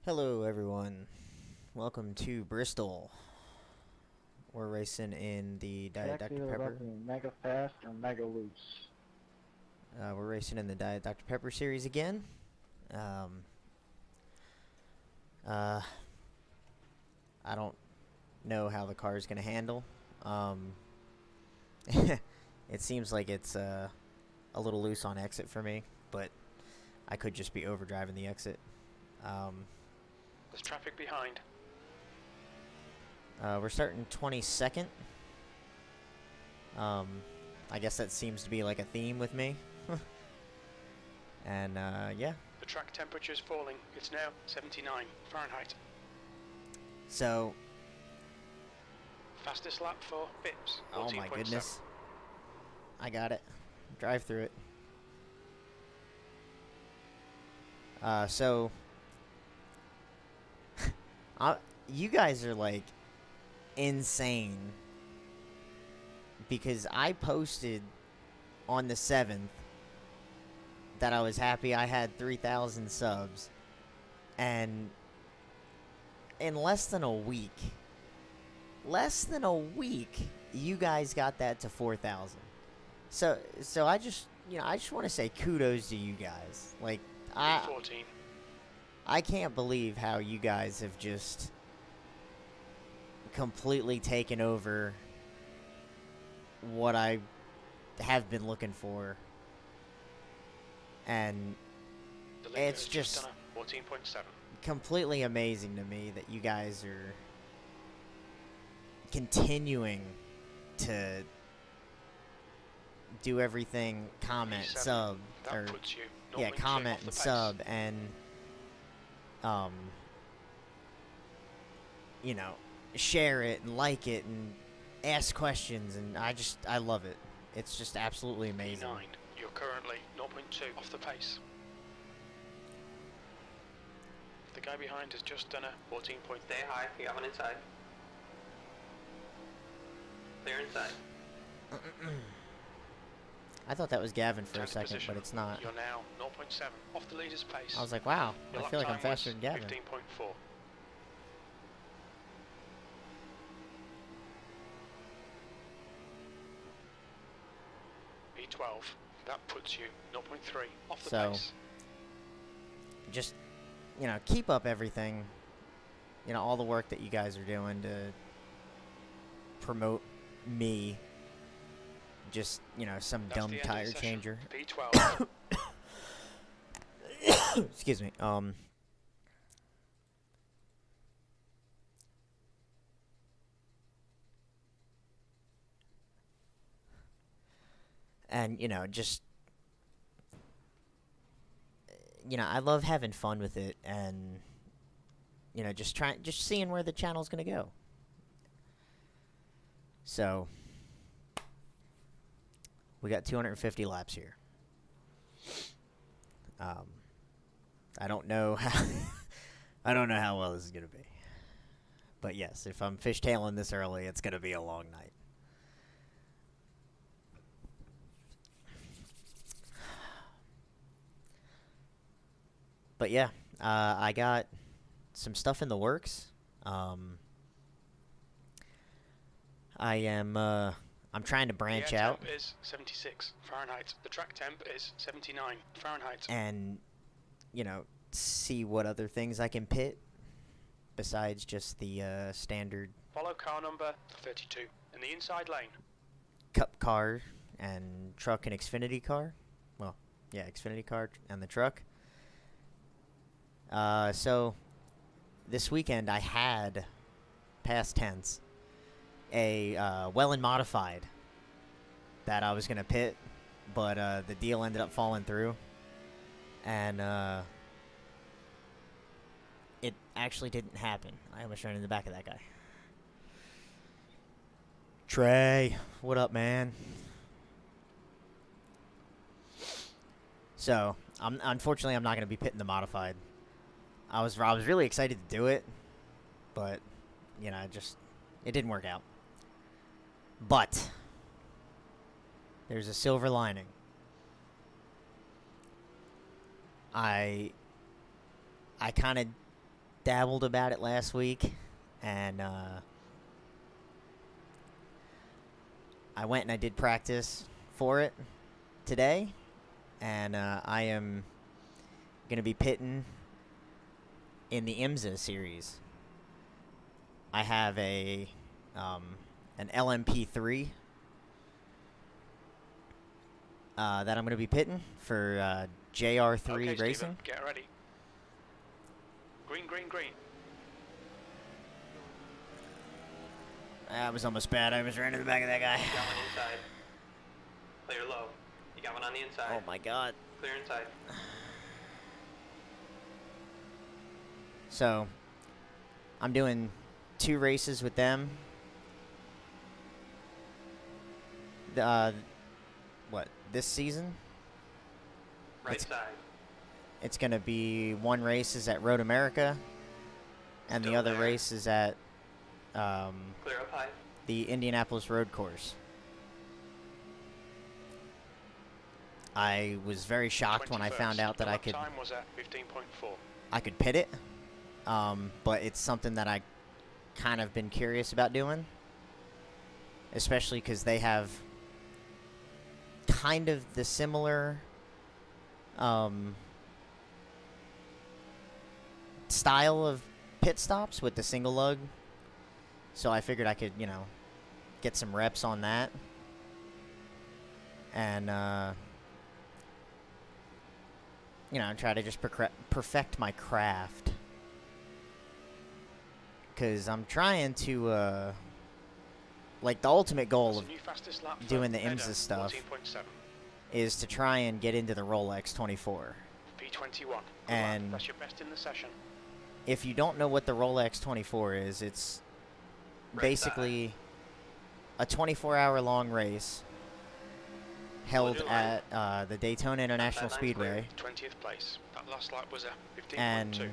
Hello, everyone. Welcome to Bristol. We're racing in the Diet Track's Dr. either about Pepper. to be mega fast or mega loose. We're racing in the Diet Dr. Pepper series again. Um, uh, I don't know how the car is going to handle. It seems like it's a little loose on exit for me, but I could just be overdriving the exit. There's traffic behind. We're starting 22nd. I guess that seems to be like a theme with me. And, yeah. The track temperature is falling. It's now 79 Fahrenheit. So, Fastest lap for Bips. oh my goodness. I got it. Drive through it. So, you guys are like insane because I posted on the 7th that I was happy I had 3,000 subs, and in less than a week, you guys got that to 4,000. So I just want to say kudos to you guys. Like, 14. I can't believe how you guys have just completely taken over what I have been looking for. And it's just 14.7. completely amazing to me that you guys are continuing to do everything, comment, sub, That puts you yeah, 0.2 comment off and the pace. sub, and share it and like it and ask questions, and I love it. It's just absolutely amazing. P9. You're currently 0.2 off the pace. The guy behind has just done a 14 point. Stay high, you got one inside. Clear inside. I thought that was Gavin for a Turn to second, position. but it's not. You're now 0.7 off the leader's pace. I was like, wow, Your I lap feel like I'm time faster was than Gavin. 15.4. B12. That puts you 0.3 off the So, pace. just, keep up everything. All the work that you guys are doing to promote me. Just, some That's dumb the end of the tire session. changer. B12. Excuse me. And, just, I love having fun with it, and, just seeing where the channel's gonna go. So, we got 250 laps here. I don't know how I don't know how well this is gonna be, but yes, if I'm fishtailing this early, it's gonna be a long night. But yeah, I got some stuff in the works. I'm trying to branch the air out temp is 76 Fahrenheit. The track temp is 79 Fahrenheit. and, see what other things I can pit besides just the standard Follow car number 32 in the inside lane. Cup car and truck and Xfinity car. Well, yeah, Xfinity car and the truck. So this weekend I had, past tense, a Welland modified that I was gonna pit, but the deal ended up falling through, and it actually didn't happen. I almost ran in the back of that guy. Trey, what up, man? So, unfortunately, I'm not going to be pitting the modified. I was really excited to do it, but, it didn't work out. But, there's a silver lining. I kind of dabbled about it last week, and I went and I did practice for it today, and I am going to be pitting in the IMSA series. I have an LMP3 that I'm going to be pitting for JR3 Okay, Racing. Stephen, get ready. Green, green, green. That was almost bad. I almost ran into the back of that guy. You got one inside. Clear low. You got one on the inside. Oh my god. Clear inside. So, I'm doing 2 races with them. This season? Right It's- side. It's going to be 1 race is at Road America, and the Still other there. race is at Clear up high. the Indianapolis Road Course. I was very shocked when I found 21st. out that The I lap could time was at 15.4. pit it, but it's something that I kind of been curious about doing, especially because they have kind of the similar style of pit stops with the single lug, so I figured I could, get some reps on that, and try to just perfect my craft, because I'm trying to like, the ultimate goal That's of the new fastest lap for doing the header, IMSA stuff 14.7. is to try and get into the Rolex 24. P21. Good And- lap. That's your best in the session. If you don't know what the Rolex 24 is, it's Right basically a 24-hour long race held Hold your line. at the Daytona International That line's clear. Speedway, 20th place. That last lap was a 15.2. and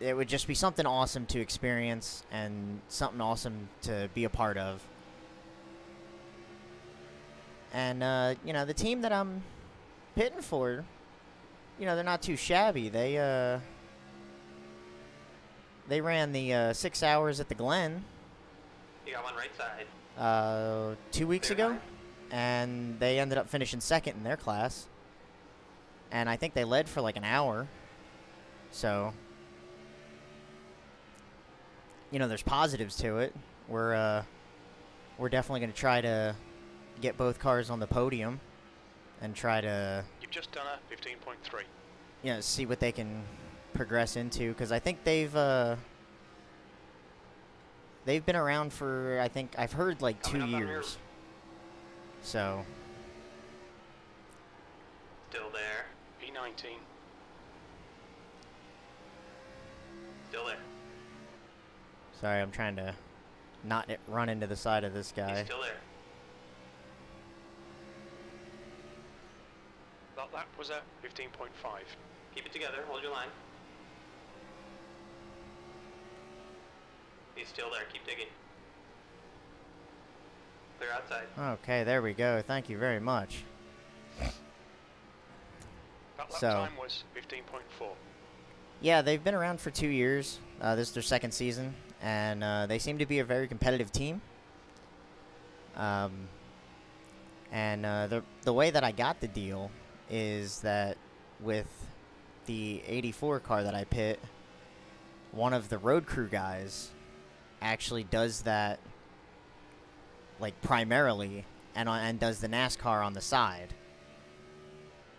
it would just be something awesome to experience and something awesome to be a part of. And the team that I'm pitting for, they're not too shabby. They ran the 6 hours at the Glen You got one right side. 2 weeks Clear ago, high. and they ended up finishing second in their class. And I think they led for like an hour. So, there's positives to it. We're definitely going to try to get both cars on the podium and try to, You've just done a 15.3. see what they can progress into, because I think they've been around for, I think I've heard, like, 2 Coming up on your- years. So, Still there. P19. Still there. sorry, I'm trying to not run into the side of this He's guy. still there. That lap was a 15.5. Keep it together. Hold your line. He's still there. Keep digging. Clear outside. Okay, there we go. Thank you very much. That lap So- time was 15.4. Yeah, they've been around for 2 years. This is their second season, and they seem to be a very competitive team. And the way that I got the deal is that with the 84 car that I pit, one of the road crew guys actually does that, like, primarily, and does the NASCAR on the side.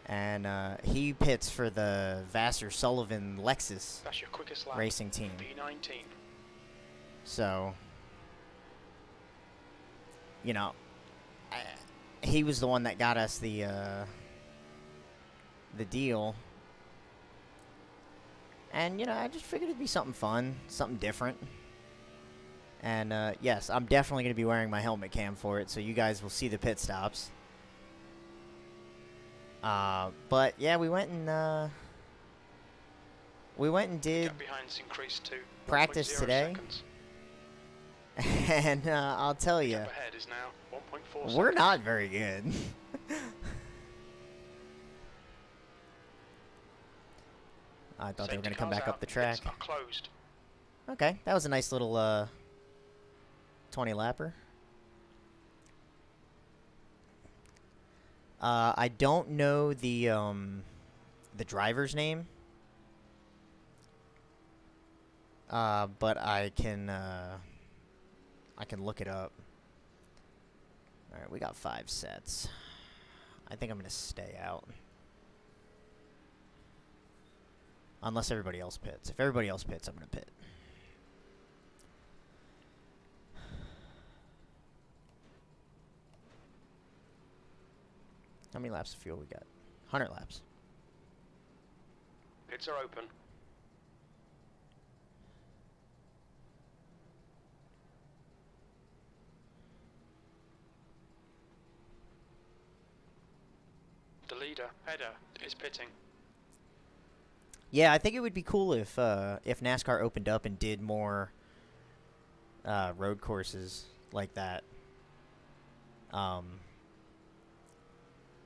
And he pits for the Vassar-Sullivan Lexus That's your quickest lap. racing team. P19. So, he was the one that got us the deal. And, I just figured it'd be something fun, something different. And, yes, I'm definitely going to be wearing my helmet cam for it, so you guys will see the pit stops. But, yeah, we went and did Gap behind's increased to practice 1.0 today. seconds. And I'll tell you, Gap ahead is now 1.4 we're seconds. not very good. I thought they were Safety going to come cars back out. up the track. Pits are closed. Okay, that was a nice little 20 lapper. I don't know the driver's name, but I can look it up. All right, we got 5 sets. I think I'm gonna stay out, unless everybody else pits. If everybody else pits, I'm gonna pit. How many laps of fuel we got? 100 laps. Pits are open. The leader, header, is pitting. Yeah, I think it would be cool if NASCAR opened up and did more road courses like that.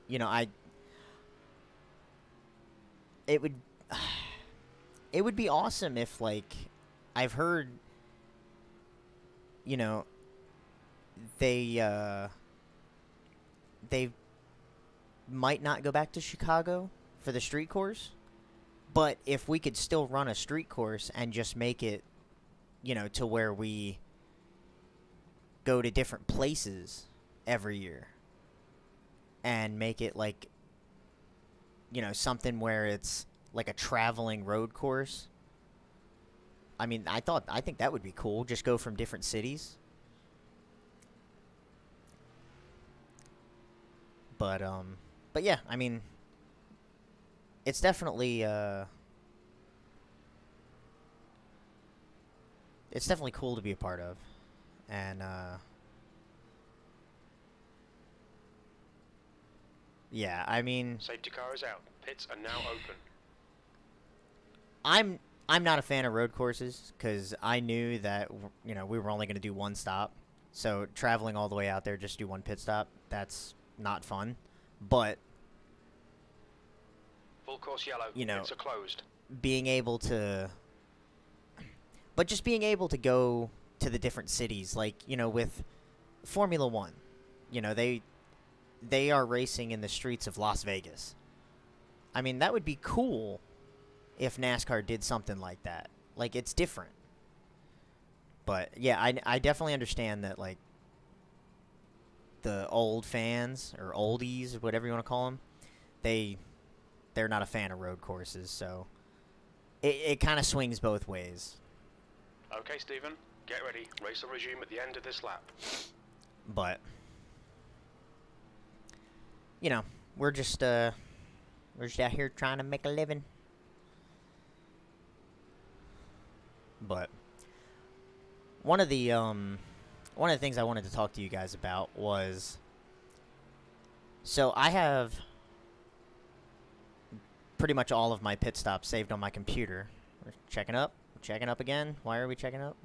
You know, it would be awesome if, like, I've heard, you know, they might not go back to Chicago for the street course, but if we could still run a street course and just make it, you know, to where we go to different places every year and make it like, you know, something where it's like a traveling road course. I mean, I think that would be cool. Just go from different cities. But yeah, I mean, it's definitely cool to be a part of. And yeah, I mean, Safety car is out. Pits are now open. I'm not a fan of road courses because I knew that, you know, we were only going to do one stop. So traveling all the way out there just do one pit stop, that's not fun. But Full course yellow. You know, Pits are closed. being able to go to the different cities, like, you know, with Formula One, you know, they are racing in the streets of Las Vegas. I mean, that would be cool if NASCAR did something like that. Like, it's different. But yeah, I definitely understand that, like, the old fans or oldies or whatever you want to call them, they're not a fan of road courses, so it kind of swings both ways. Okay, Stephen, get ready. Race will resume at the end of this lap. But you know, we're just out here trying to make a living. But one of the things I wanted to talk to you guys about was, so I have pretty much all of my pit stops saved on my computer. We're checking up again. Why are we checking up?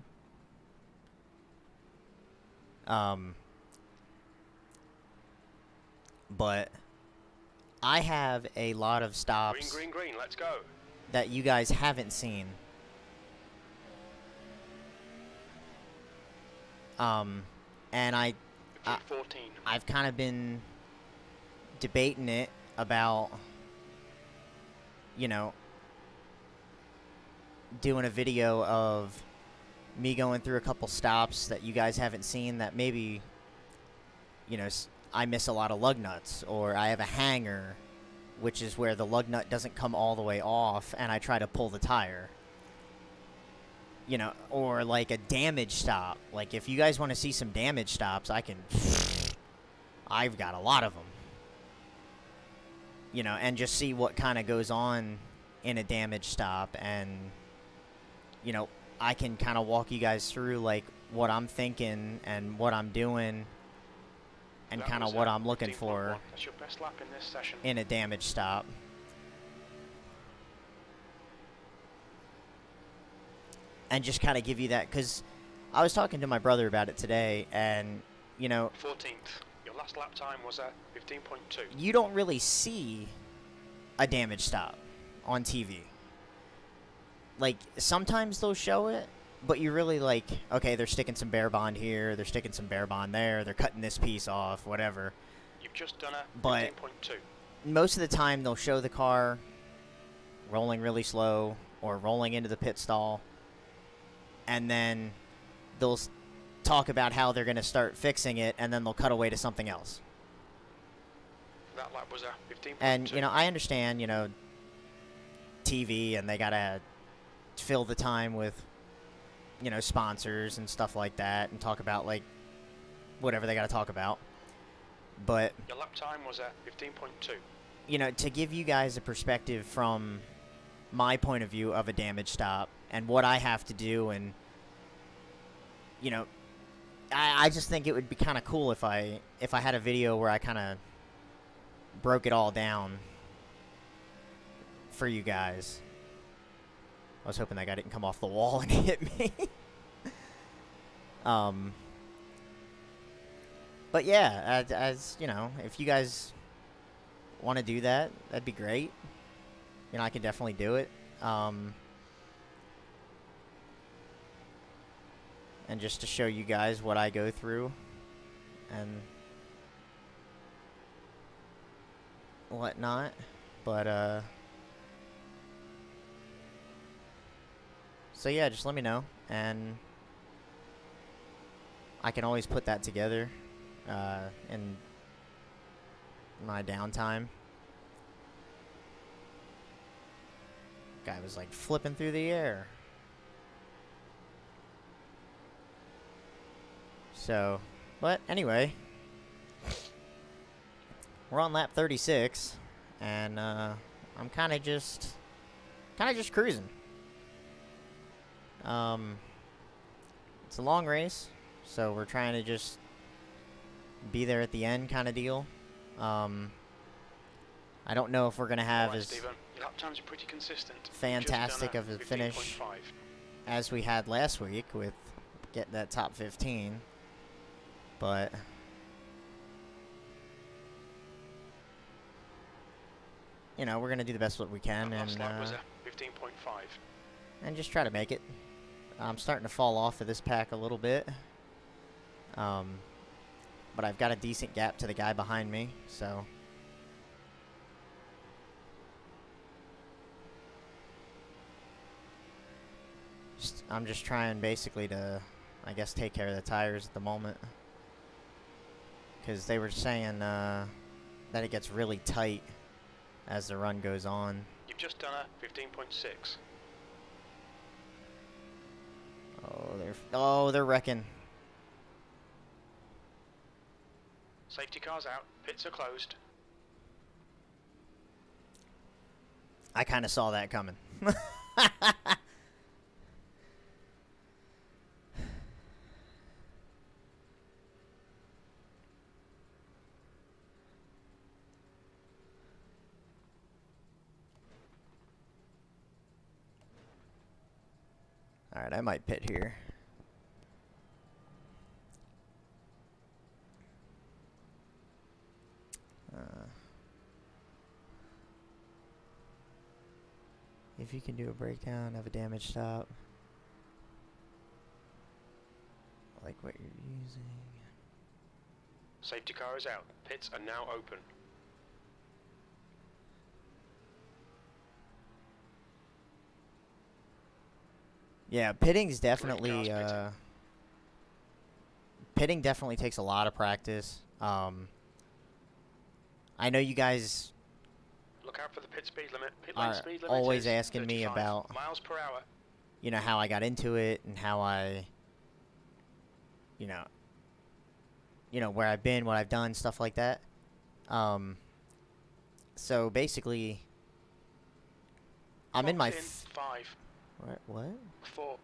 But I have a lot of stops Green, green, green, let's go. that you guys haven't seen. And Between 14. I've kind of been debating it about, you know, doing a video of me going through a couple stops that you guys haven't seen that maybe, you know, I miss a lot of lug nuts, or I have a hanger, which is where the lug nut doesn't come all the way off and I try to pull the tire. You know, or like a damage stop. Like, if you guys want to see some damage stops, I've got a lot of them. You know, and just see what kind of goes on in a damage stop, and, you know, I can kind of walk you guys through, like, what I'm thinking and what I'm doing and That kind of was what it, I'm looking 15.1. for That's your best lap in this session. in a damage stop. And just kind of give you that, because I was talking to my brother about it today, and, you know, 14th. Your last lap time was at 15.2. you don't really see a damage stop on TV. like, sometimes they'll show it, but you really, like, okay, they're sticking some bare bond here, they're sticking some bare bond there, they're cutting this piece off, whatever. You've just done a But 15.2. most of the time, they'll show the car rolling really slow or rolling into the pit stall, and then they'll talk about how they're going to start fixing it, and then they'll cut away to something else. That lap was a 15.2. And, you know, I understand, you know, TV, and they got to fill the time with, you know, sponsors and stuff like that, and talk about, like, whatever they got to talk about. But Your lap time was a 15.2. you know, to give you guys a perspective from my point of view of a damage stop and what I have to do, and, you know, I just think it would be kind of cool if I had a video where I kind of broke it all down for you guys. I was hoping that guy didn't come off the wall and hit me. But yeah, as you know, if you guys want to do that, that'd be great. You know, I can definitely do it. And just to show you guys what I go through and whatnot. But, so yeah, just let me know, and I can always put that together, in my downtime. Guy was like flipping through the air. So, but anyway, we're on lap 36, and I'm kind of just cruising. It's a long race, so we're trying to just be there at the end, kind of deal. I don't know if we're gonna have Alright, as Stephen, your lap times are pretty consistent. You've just fantastic done of a finish 15.5. as we had last week with getting that top 15, but you know, we're gonna do the best what we can, That and last lap was a 15.5. just try to make it. I'm starting to fall off of this pack a little bit, but I've got a decent gap to the guy behind me, so I'm just trying basically to, I guess, take care of the tires at the moment, because they were saying that it gets really tight as the run goes on. You've just done a 15.6. Oh, they're wrecking. Safety car's out. Pits are closed. I kind of saw that coming. Alright, I might pit here. If you can do a breakdown of a damage stop, like what you're using. Safety car is out. Pits are now open. Yeah, pitting's definitely, pitting. pitting definitely takes a lot of practice. I know you guys Look out for the pit speed limit. Pit lane are speed limit always is asking me 35 about, miles per hour. you know, how I got into it and how I, you know, where I've been, what I've done, stuff like that. So basically, I'm in my... Clock's in 5, What? 4,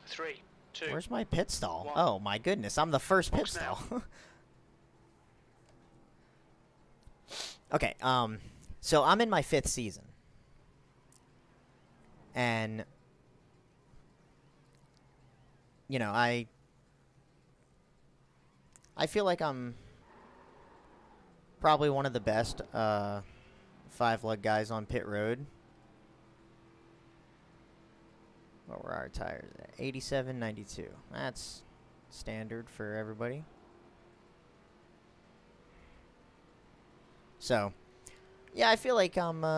3, 2. Where's my pit stall? 1. Oh my goodness, I'm the first pit Box now. stall. Okay, so I'm in my 5th season. And, you know, I feel like I'm probably one of the best 5-lug guys on pit road. What were our tires at? 87.92. That's standard for everybody. So, yeah, I feel like I'm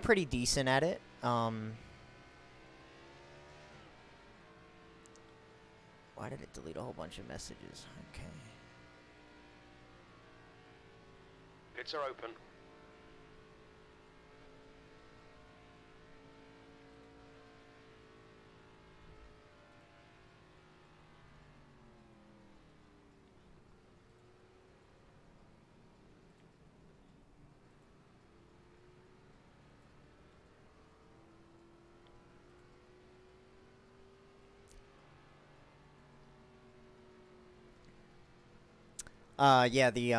pretty decent at it. Why did it delete a whole bunch of messages? Okay. Pits are open. Yeah, the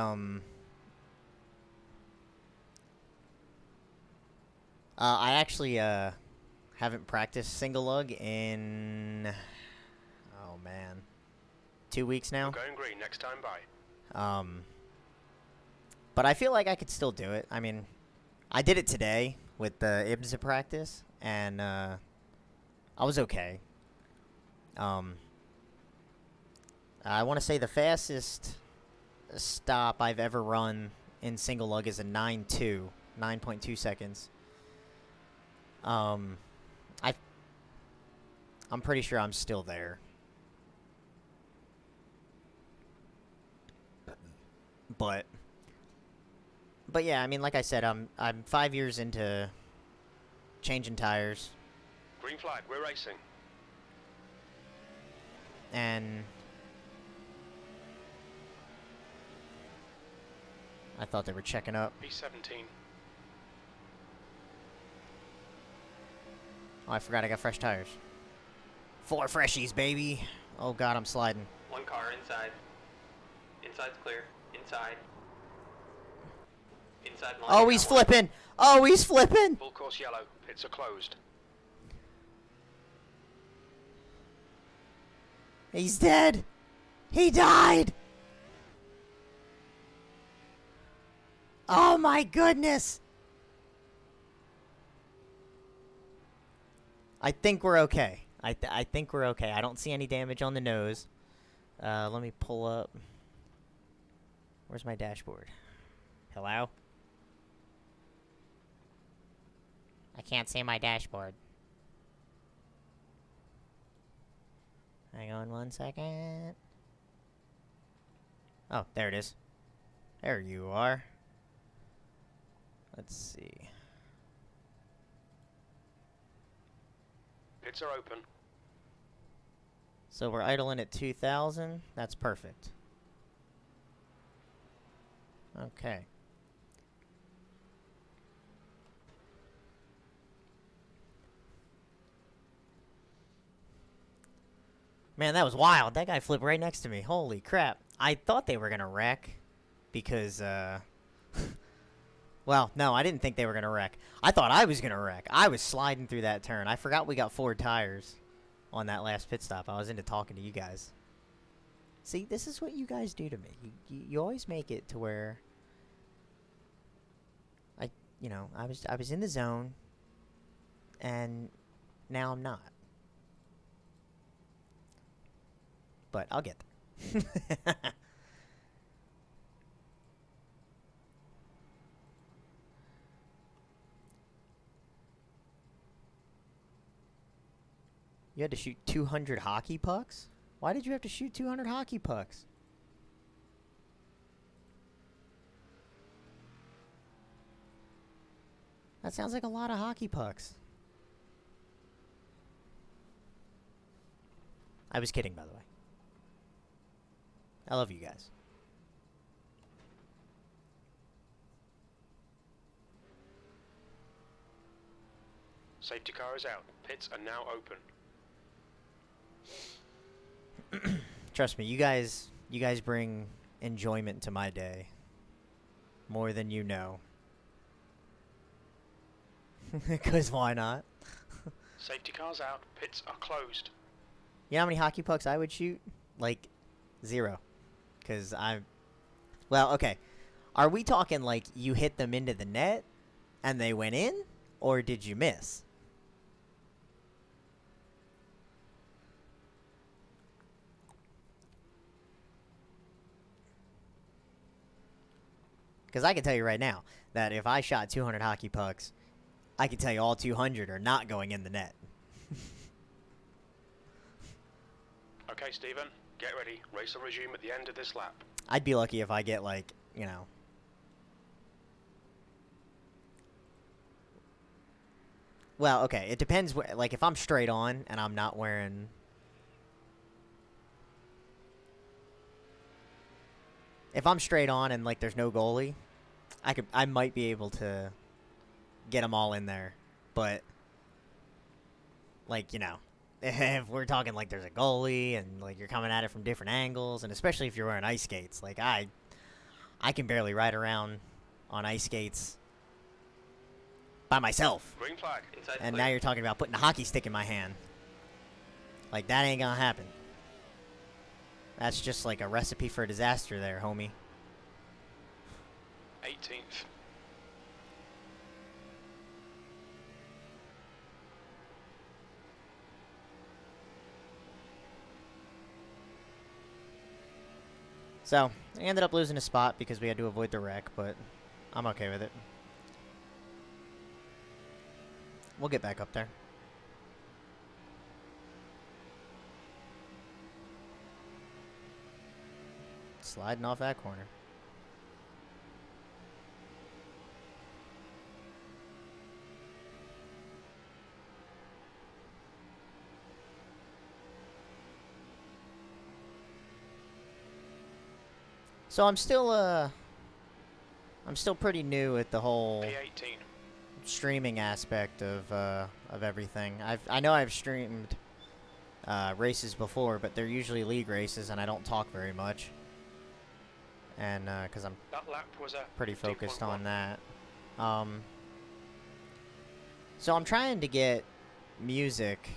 I actually haven't practiced single lug in, oh man, 2 weeks now. We're going green next time by. But I feel like I could still do it. I mean, I did it today with the IBSA practice, and I was okay. I want to say the fastest stop I've ever run in single lug is a 9.2 seconds. I'm pretty sure I'm still there. But yeah, I mean, like I said, I'm 5 years into changing tires, Green flag, we're racing. and I thought they were checking up. B17. Oh, I forgot I got fresh tires. 4 freshies, baby. Oh god, I'm sliding. One car inside. Inside's clear. Inside. Inside line. Oh, he's flipping. Oh, he's flipping. Full course yellow. Pits are closed. He's dead. He died. Oh my goodness. I think we're okay. I think we're okay. I don't see any damage on the nose. Let me pull up. Where's my dashboard? Hello? I can't see my dashboard. Hang on 1 second. Oh, there it is. There you are. Let's see. Pits are open. So we're idling at 2,000. That's perfect. Okay. Man, that was wild. That guy flipped right next to me. Holy crap. I thought they were going to wreck because, well, no, I didn't think they were going to wreck. I thought I was going to wreck. I was sliding through that turn. I forgot we got 4 tires on that last pit stop. I was into talking to you guys. See, this is what you guys do to me. You always make it to where I was in the zone, and now I'm not. But I'll get there. You had to shoot 200 hockey pucks? Why did you have to shoot 200 hockey pucks? That sounds like a lot of hockey pucks. I was kidding, by the way. I love you guys. Safety car is out. Pits are now open. Trust me, you guys bring enjoyment to my day. More than you know. 'Cause why not? Safety car's out. Pits are closed. You know how many hockey pucks I would shoot? Like, 0. 'Cause well, okay. Are we talking like you hit them into the net? and they went in, or did you miss? Because I can tell you right now that if I shot 200 hockey pucks, I can tell you all 200 are not going in the net. Okay, Stephen, get ready. Race will resume at the end of this lap. I'd be lucky if I get, like, you know... Well, okay, it depends. Like, if I'm straight on and I'm not wearing... If I'm straight on and, like, there's no goalie, I might be able to get them all in there. But, like, you know, if we're talking, like, there's a goalie and, like, you're coming at it from different angles, and especially if you're wearing ice skates, like, I can barely ride around on ice skates by myself. Green flag. Inside And clear. now you're talking about putting a hockey stick in my hand. Like, that ain't gonna happen. That's just like a recipe for disaster there, homie. 18th. So, I ended up losing a spot because we had to avoid the wreck, but I'm okay with it. We'll get back up there. Sliding off that corner. So I'm still pretty new at the whole P18. streaming aspect of everything. I know I've streamed races before, but they're usually league races, and I don't talk very much. And because I'm That lap was a pretty focused 15.1. on that. So I'm trying to get music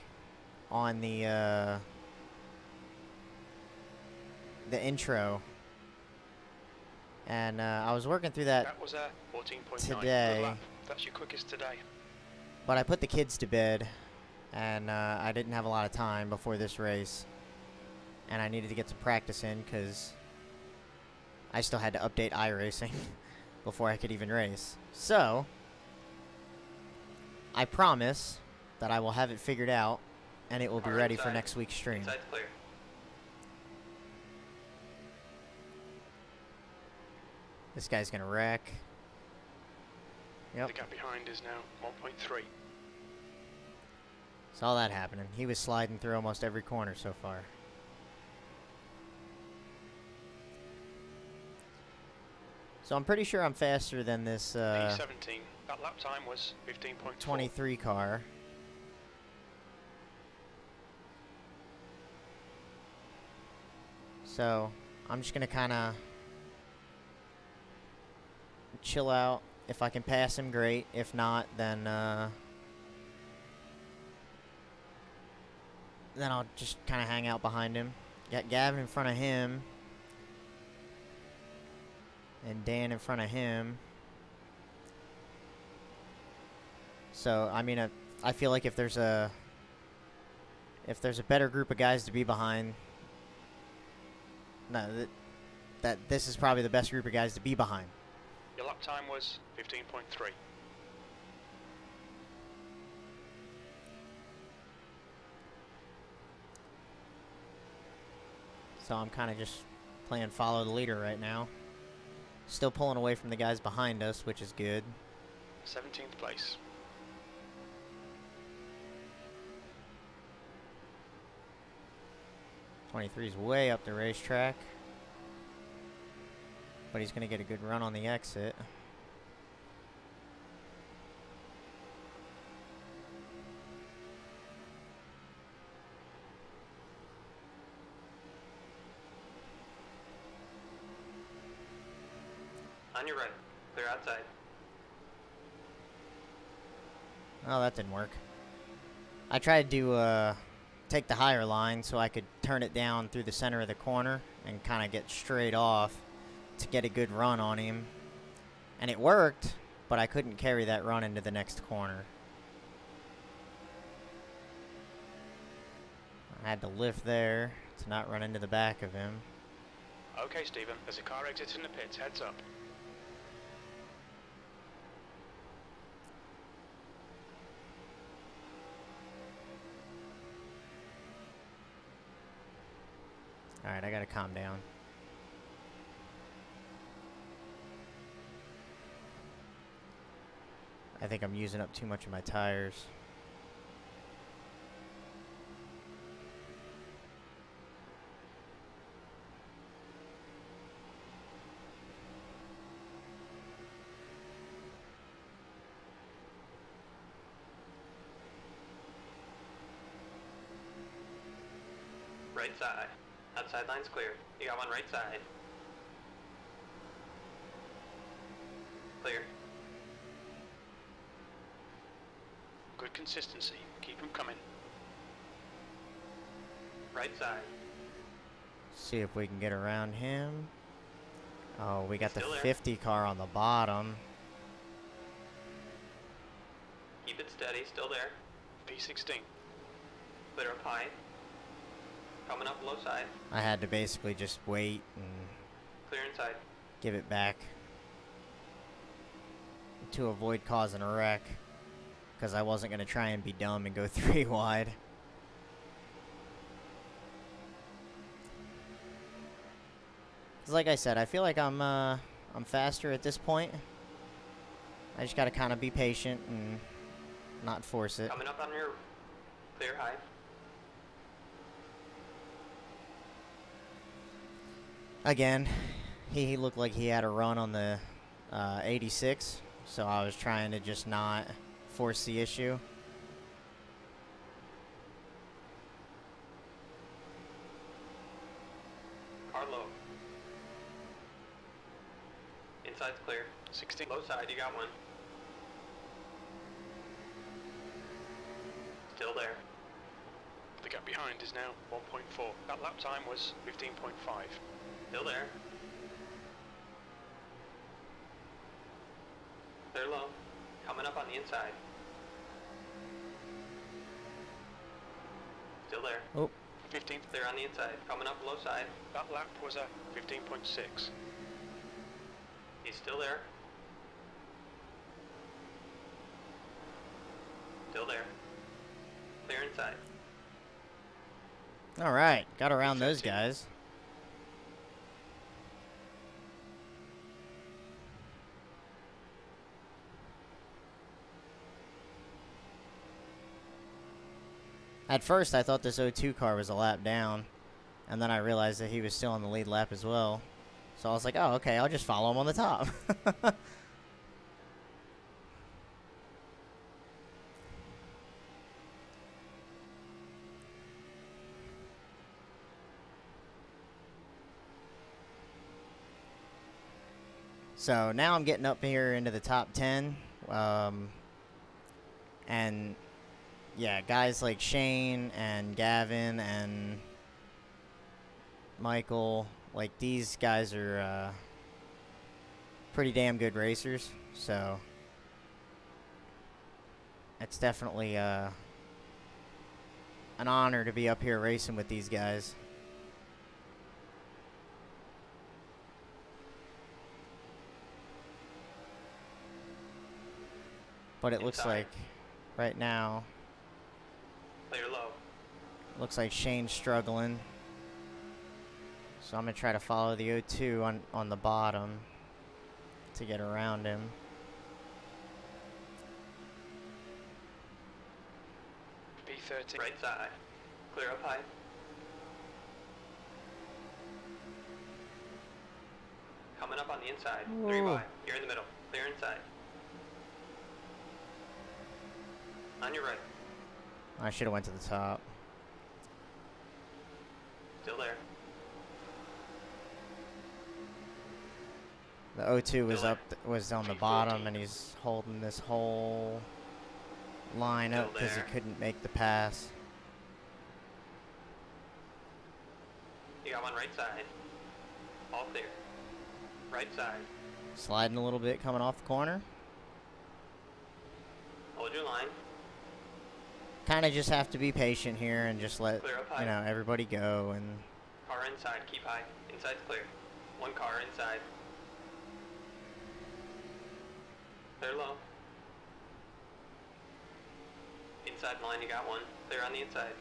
on the intro, and I was working through that, That was a 14.9. today. Good lap. That's your quickest today. but I put the kids to bed, and I didn't have a lot of time before this race, and I needed to get some practice in because I still had to update iRacing before I could even race. So, I promise that I will have it figured out, and it will be Car ready for inside. next week's stream. Inside clear. This guy's gonna wreck. Yep, The gap behind is now 1.3. saw that happening. He was sliding through almost every corner so far. So I'm pretty sure I'm faster than this P17. That lap time was 15.4. 23 car. So I'm just gonna kind of chill out. If I can pass him, great. If not, then I'll just kind of hang out behind him. Got Gavin in front of him, and Dan in front of him. So I mean, I feel like if there's a better group of guys to be behind, no, that this is probably the best group of guys to be behind. Your lap time was 15.3. So I'm kind of just playing follow the leader right now. Still pulling away from the guys behind us, which is good. 17th place. 23's way up the racetrack, but he's going to get a good run on the exit. On your right. Clear outside. Oh, that didn't work. I tried to take the higher line so I could turn it down through the center of the corner and kind of get straight off to get a good run on him. And it worked, but I couldn't carry that run into the next corner. I had to lift there to not run into the back of him. Okay, Stephen, there's a car exiting the pits. Heads up. Alright, I gotta calm down. I think I'm using up too much of my tires. Right side. Outside line's clear. You got one right side. Clear. Good consistency. Keep them coming. Right side. See if we can get around him. Oh, we got the Still there. 50 car on the bottom. Keep it steady. Still there. P16. Clear up high. Coming up low side. I had to basically just wait and Clear inside. give it back to avoid causing a wreck, because I wasn't going to try and be dumb and go 3 wide. Because like I said, I feel like I'm faster at this point. I just got to kind of be patient and not force it. Coming up on your clear high. Again, he looked like he had a run on the 86, so I was trying to just not force the issue. Car low. Inside's clear. 16. Low side, you got one. Still there. The gap behind is now 1.4. That lap time was 15.5. Still there. Clear low. Coming up on the inside. Still there. Oh, 15th. Clear on the inside. Coming up low side. That lap was a 15.6. He's still there. Still there. Clear inside. all right. Got around those guys. At first, I thought this O2 car was a lap down, and then I realized that he was still on the lead lap as well. So I was like, oh, okay, I'll just follow him on the top. So now I'm getting up here into the top 10. And yeah, guys like Shane and Gavin and Michael, like these guys are pretty damn good racers. So it's definitely an honor to be up here racing with these guys. But it looks Inside. like right now, Clear low. looks like Shane's struggling. So I'm going to try to follow the O2 on the bottom to get around him. P30. Right side. Clear up high. Coming up on the inside. 3 Whoa. wide. You're in the middle. Clear inside. On your right. I should have went to the top. Still there. The O2 was Still up, was on the bottom, and he's holding this whole line up because he there. couldn't make the pass. You got one right side. All clear. Right side. Sliding a little bit coming off the corner. hold your line. Kind of just have to be patient here and just let, Clear up high. you know, everybody go. And Car inside, keep high. Inside's clear. One car inside. Clear low. Inside line, you got one. Clear on the inside.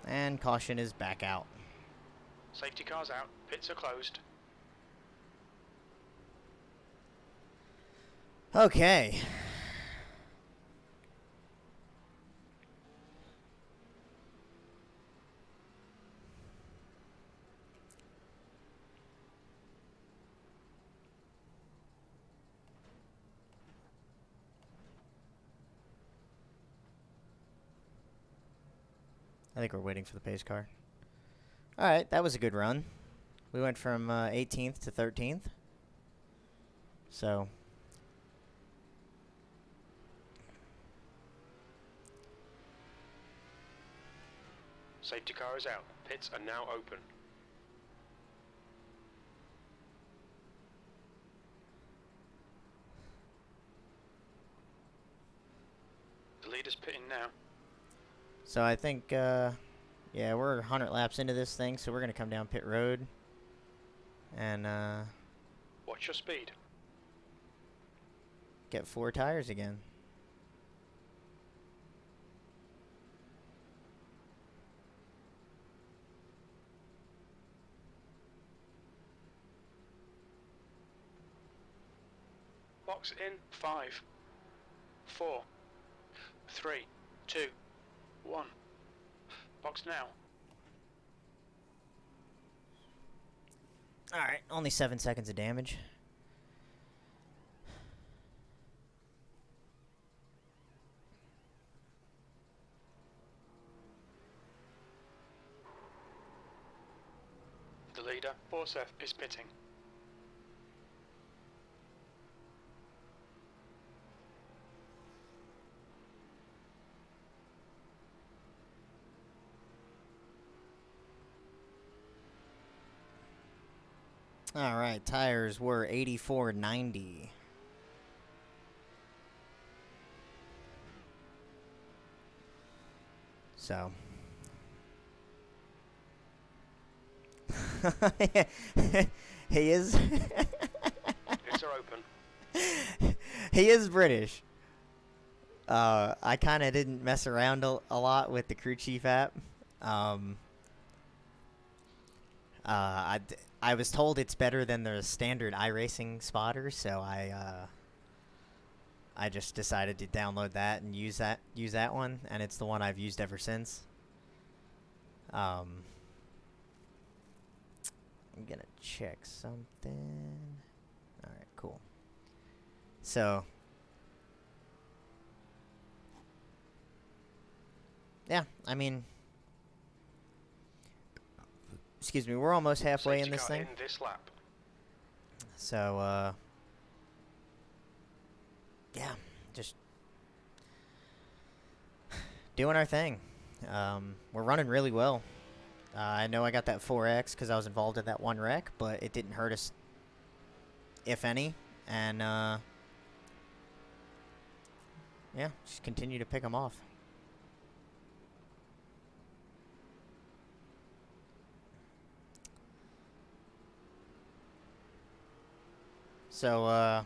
And caution is back out. Safety cars out. Pits are closed. Okay. I think we're waiting for the pace car. Alright, that was a good run. We went from 18th to 13th. So. Safety car is out. Pits are now open. The leader's pitting now. So I think, yeah, we're 100 laps into this thing, so we're going to come down pit road. And, Watch your speed. get 4 tires again. Box in 5, 4, 3, 2, 1. Box now. Alright, only 7 seconds of damage. The leader, Borseth, is pitting. Alright, tires were 84.90. So. He is. Pits are open. He is British. I kind of didn't mess around a lot with the crew chief app. I was told it's better than the standard iRacing spotter, so I just decided to download that and use that one, and it's the one I've used ever since. I'm gonna check something. All right, cool. So, yeah, I mean, excuse me, we're almost halfway in Safety this car thing. in this lap. So, yeah, just doing our thing. We're running really well. I know I got that 4X because I was involved in that one wreck, but it didn't hurt us, if any. And, yeah, just continue to pick them off. So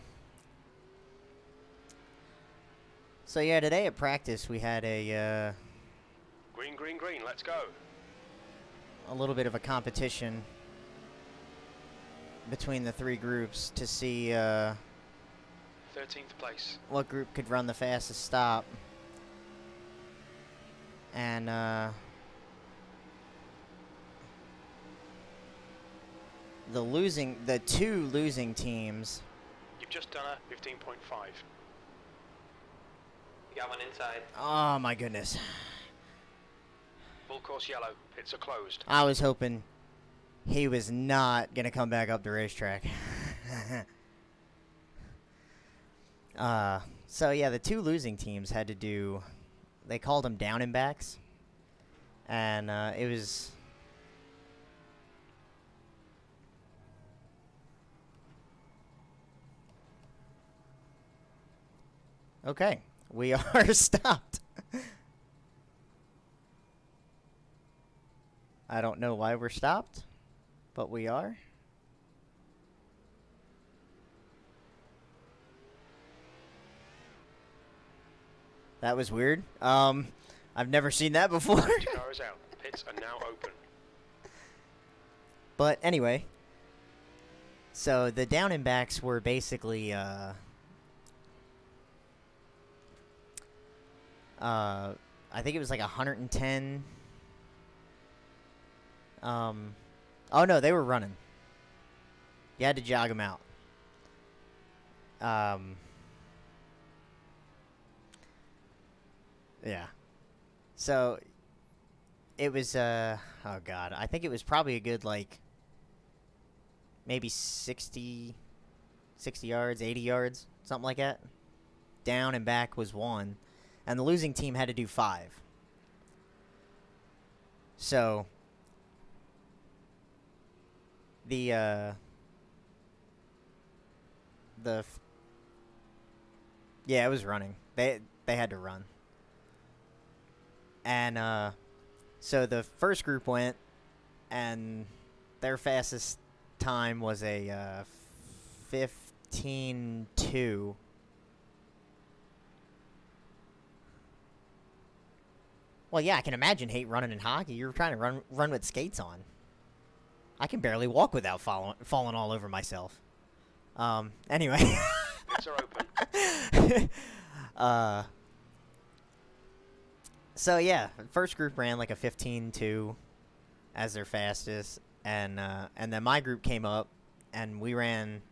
yeah, today at practice we had a Green, green, green, let's go. little bit of a competition between the 3 groups to see 13th place. what group could run the fastest stop. And the 2 losing teams. You've just done a 15.5. You got one inside. Oh my goodness. Full course yellow. Pits are closed. I was hoping he was not going to come back up the racetrack. So yeah, the 2 losing teams had to do, they called them down and backs. And it was Okay, we are stopped. I don't know why we're stopped, but we are. That was weird. I've never seen that before. Safety car is out. Pits are now open. But anyway, so the down and backs were basically I think it was like 110. Oh no, they were running. You had to jog them out. Yeah. So it was oh god, I think it was probably a good like maybe 60 yards, 80 yards, something like that. Down and back was 1, and the losing team had to do 5. So yeah, it was running. They had to run. And so the first group went, and their fastest time was a 15:2. Well, yeah, I can imagine hate running in hockey. You're trying to run with skates on. I can barely walk without falling all over myself. Anyway. Pits are open. So yeah, first group ran like a 15:2 as their fastest, and then my group came up, and we ran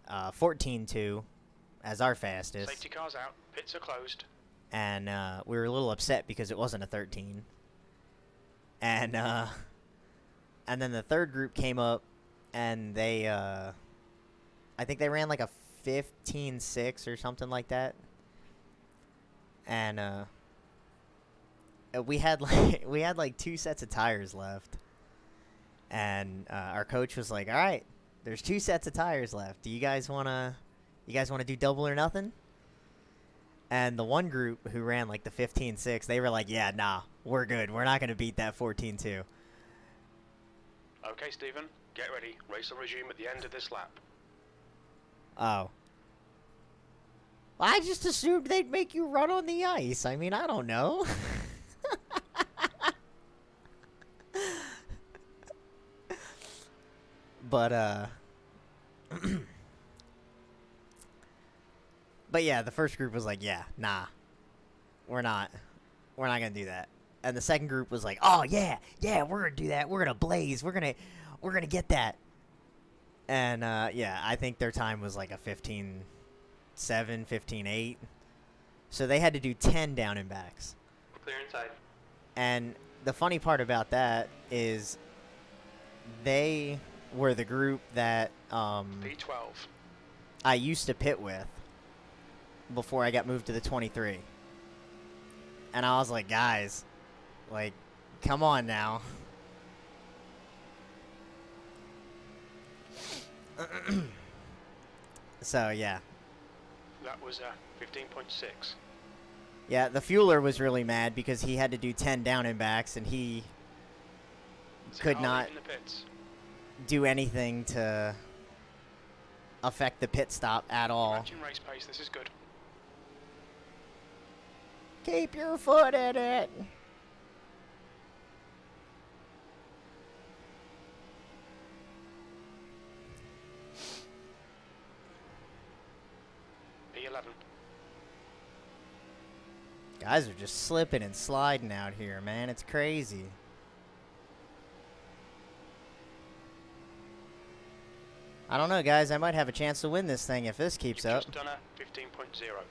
14:2 as our fastest. Safety car's out. Pits are closed. And we were a little upset because it wasn't a 13. And then the third group came up, and they I think they ran like a 15:6 or something like that. And we had like 2 sets of tires left, and our coach was like, "All right, there's 2 sets of tires left. Do you guys wanna do double or nothing?" And the one group who ran like the 15:6, they were like, "Yeah, nah, we're good. We're not gonna beat that 14:2." Okay, Stephen, get ready. Race will resume at the end of this lap. Oh. I just assumed they'd make you run on the ice. I mean, I don't know. But but yeah, the first group was like, "Yeah, nah. We're not gonna do that." And the second group was like, "Oh yeah, we're gonna do that. We're gonna blaze. We're gonna get that." And yeah, I think their time was like a 15:7, 15:8. So they had to do 10 down and backs. Clear inside. And the funny part about that is they were the group that P12. I used to pit with before I got moved to the 23. And I was like, "Guys, like, come on now." So, yeah. That was 15.6. Yeah, the fueler was really mad because he had to do 10 down and backs, and he could not In the pits. do anything to affect the pit stop at all. Matching race pace. This is good. Keep your foot in it. P11. Guys are just slipping and sliding out here, man. It's crazy. I don't know, guys. I might have a chance to win this thing if this keeps You've up. just done a 15.0.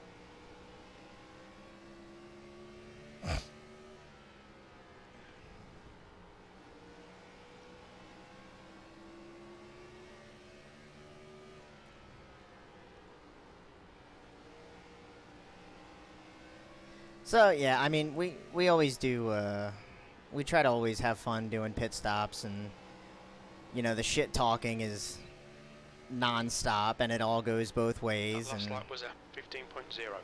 So, yeah, I mean, we always do, we try to always have fun doing pit stops, and, you know, the shit talking is non-stop, and it all goes both ways. That last And lap was a 15.0.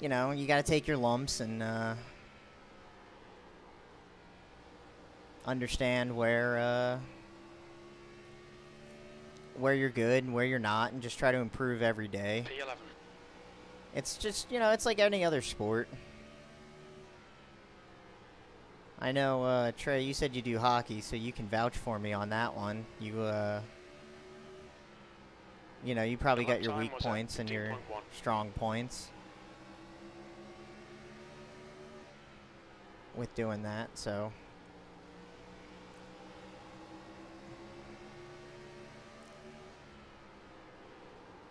you know, you got to take your lumps and understand where you're good and where you're not, and just try to improve every day. P11. It's just, you know, it's like any other sport. I know, Trey, you said you do hockey, so you can vouch for me on that one. You know, you probably The lap got your time weak was at points and your 15.1. strong points with doing that, so.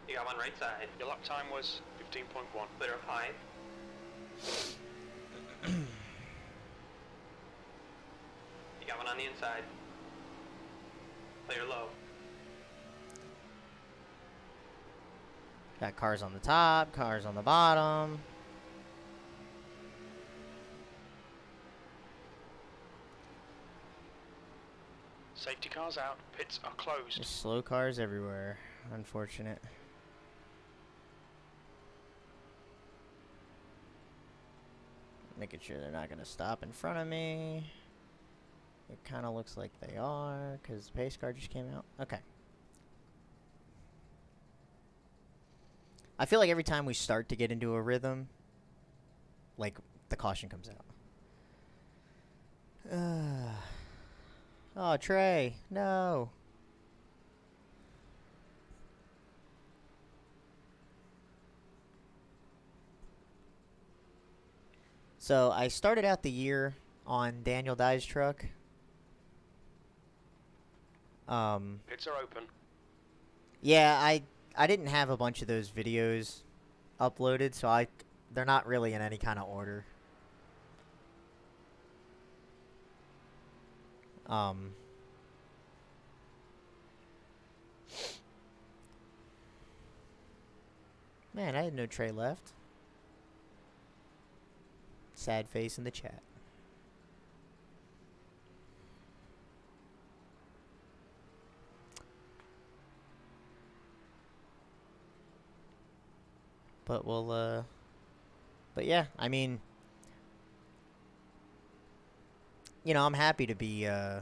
You got one right side. Your lap time was 15.1. Clear of 5. You got one on the inside. Clear low. Got cars on the top, cars on the bottom. Safety cars out. Pits are closed. Just slow cars everywhere. Unfortunate. Making sure they're not going to stop in front of me. It kind of looks like they are, because the pace car just came out. Okay. I feel like every time we start to get into a rhythm, like, the caution comes out. Oh, Trey, no. So, I started out the year on Daniel Dye's truck. Pits are open. Yeah, I didn't have a bunch of those videos uploaded, so they're not really in any kind of order. Man, I didn't know Trey left. Sad face in the chat. But we'll, but yeah, I mean, you know, I'm happy to be on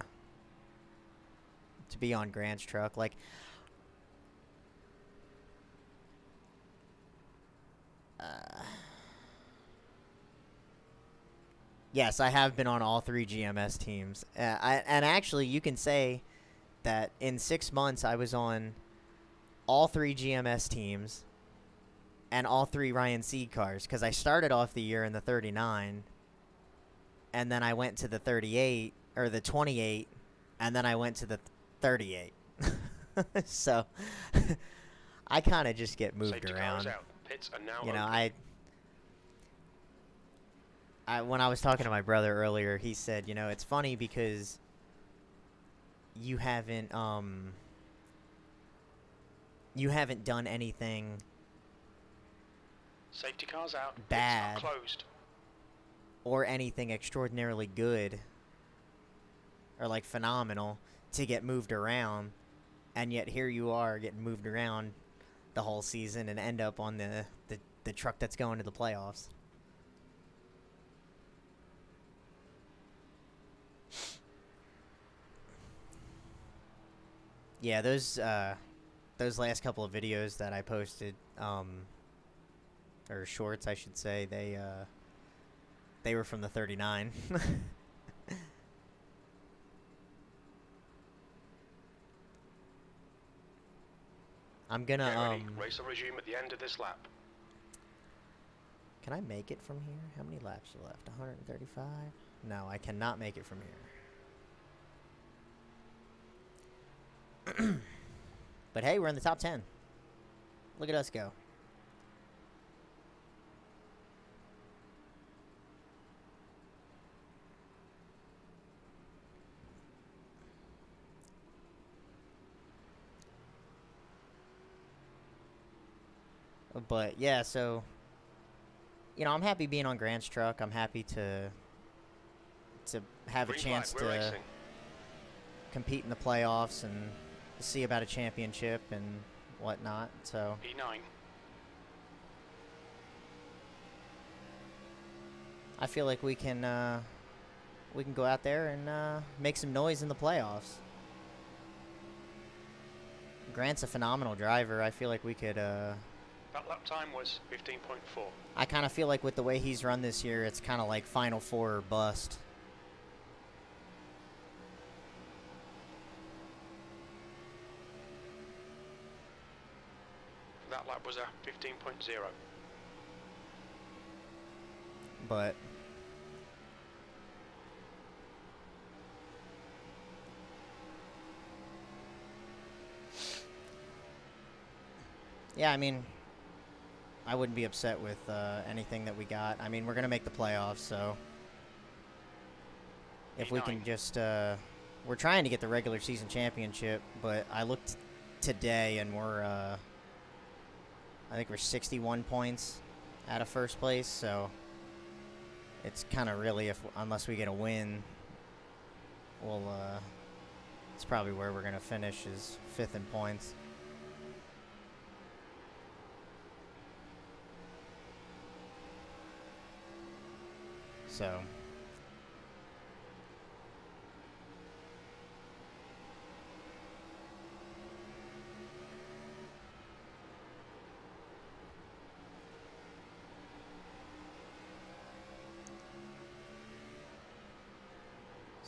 Grant's truck. Like, yes, I have been on all 3 GMS teams. And actually, you can say that in 6 months, I was on all 3 GMS teams and all 3 Ryan Seed cars, because I started off the year in the 39, and then I went to the 38, or the 28, and then I went to the 38. So, I kind of just get moved Safety around. cars out. Pits are now You know, open. when I was talking to my brother earlier, he said, you know, it's funny because you haven't done anything Safety cars out. bad Pits are closed. or anything extraordinarily good or like phenomenal to get moved around, and yet here you are getting moved around the whole season and end up on the truck that's going to the playoffs. Yeah, those last couple of videos that I posted, or shorts, I should say, they were from the 39. I'm gonna, Get ready. Race will resume at the end of this lap. Can I make it from here? How many laps are left? 135? No, I cannot make it from here. But hey, we're in the top 10. Look at us go. But yeah, so, you know, I'm happy being on Grant's truck. I'm happy to have a Green chance flag, we're to racing. compete in the playoffs and see about a championship and whatnot. So E9. I feel like we can go out there and make some noise in the playoffs. Grant's a phenomenal driver. I feel like we could. That lap time was 15.4. I kind of feel like with the way he's run this year, it's kind of like Final Four or bust. That lap was a 15.0. But yeah, I mean, I wouldn't be upset with anything that we got. I mean, we're going to make the playoffs, so if we can just we're trying to get the regular season championship, but I looked today and we're I think we're 61 points out of first place, so it's kind of really, unless we get a win, we'll it's probably where we're going to finish, is 5th in points.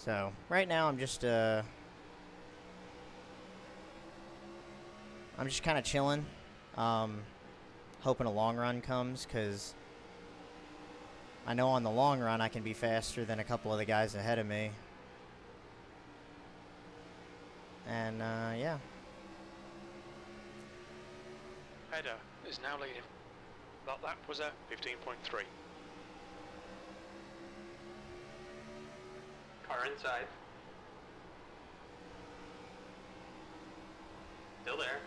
So right now I'm just kind of chilling, hoping a long run comes, because I know on the long run I can be faster than a couple of the guys ahead of me. And yeah. Header is now leading. That lap was a 15.3. Car inside. Still there.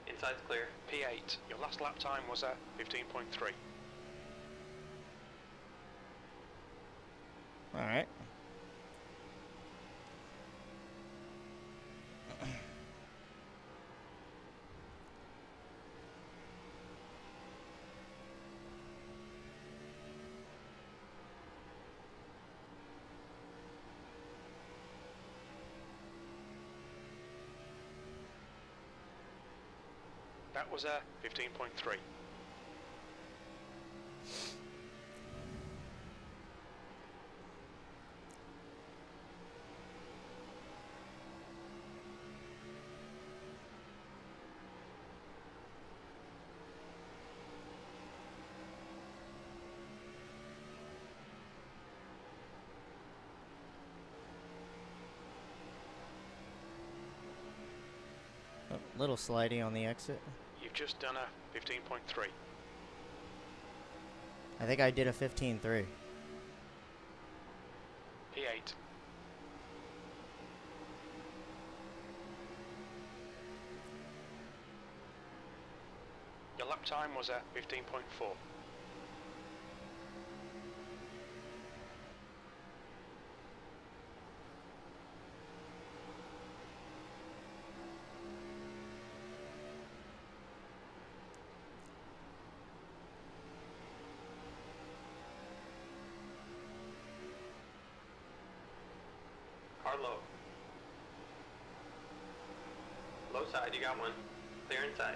Inside's clear. P8. Your last lap time was a 15.3. All right. That was a 15.3. A little slidey on the exit. You've just done a 15.3. I think I did a 15.3. P8. Your lap time was a 15.4. Car low. Low side, you got one. Clear inside.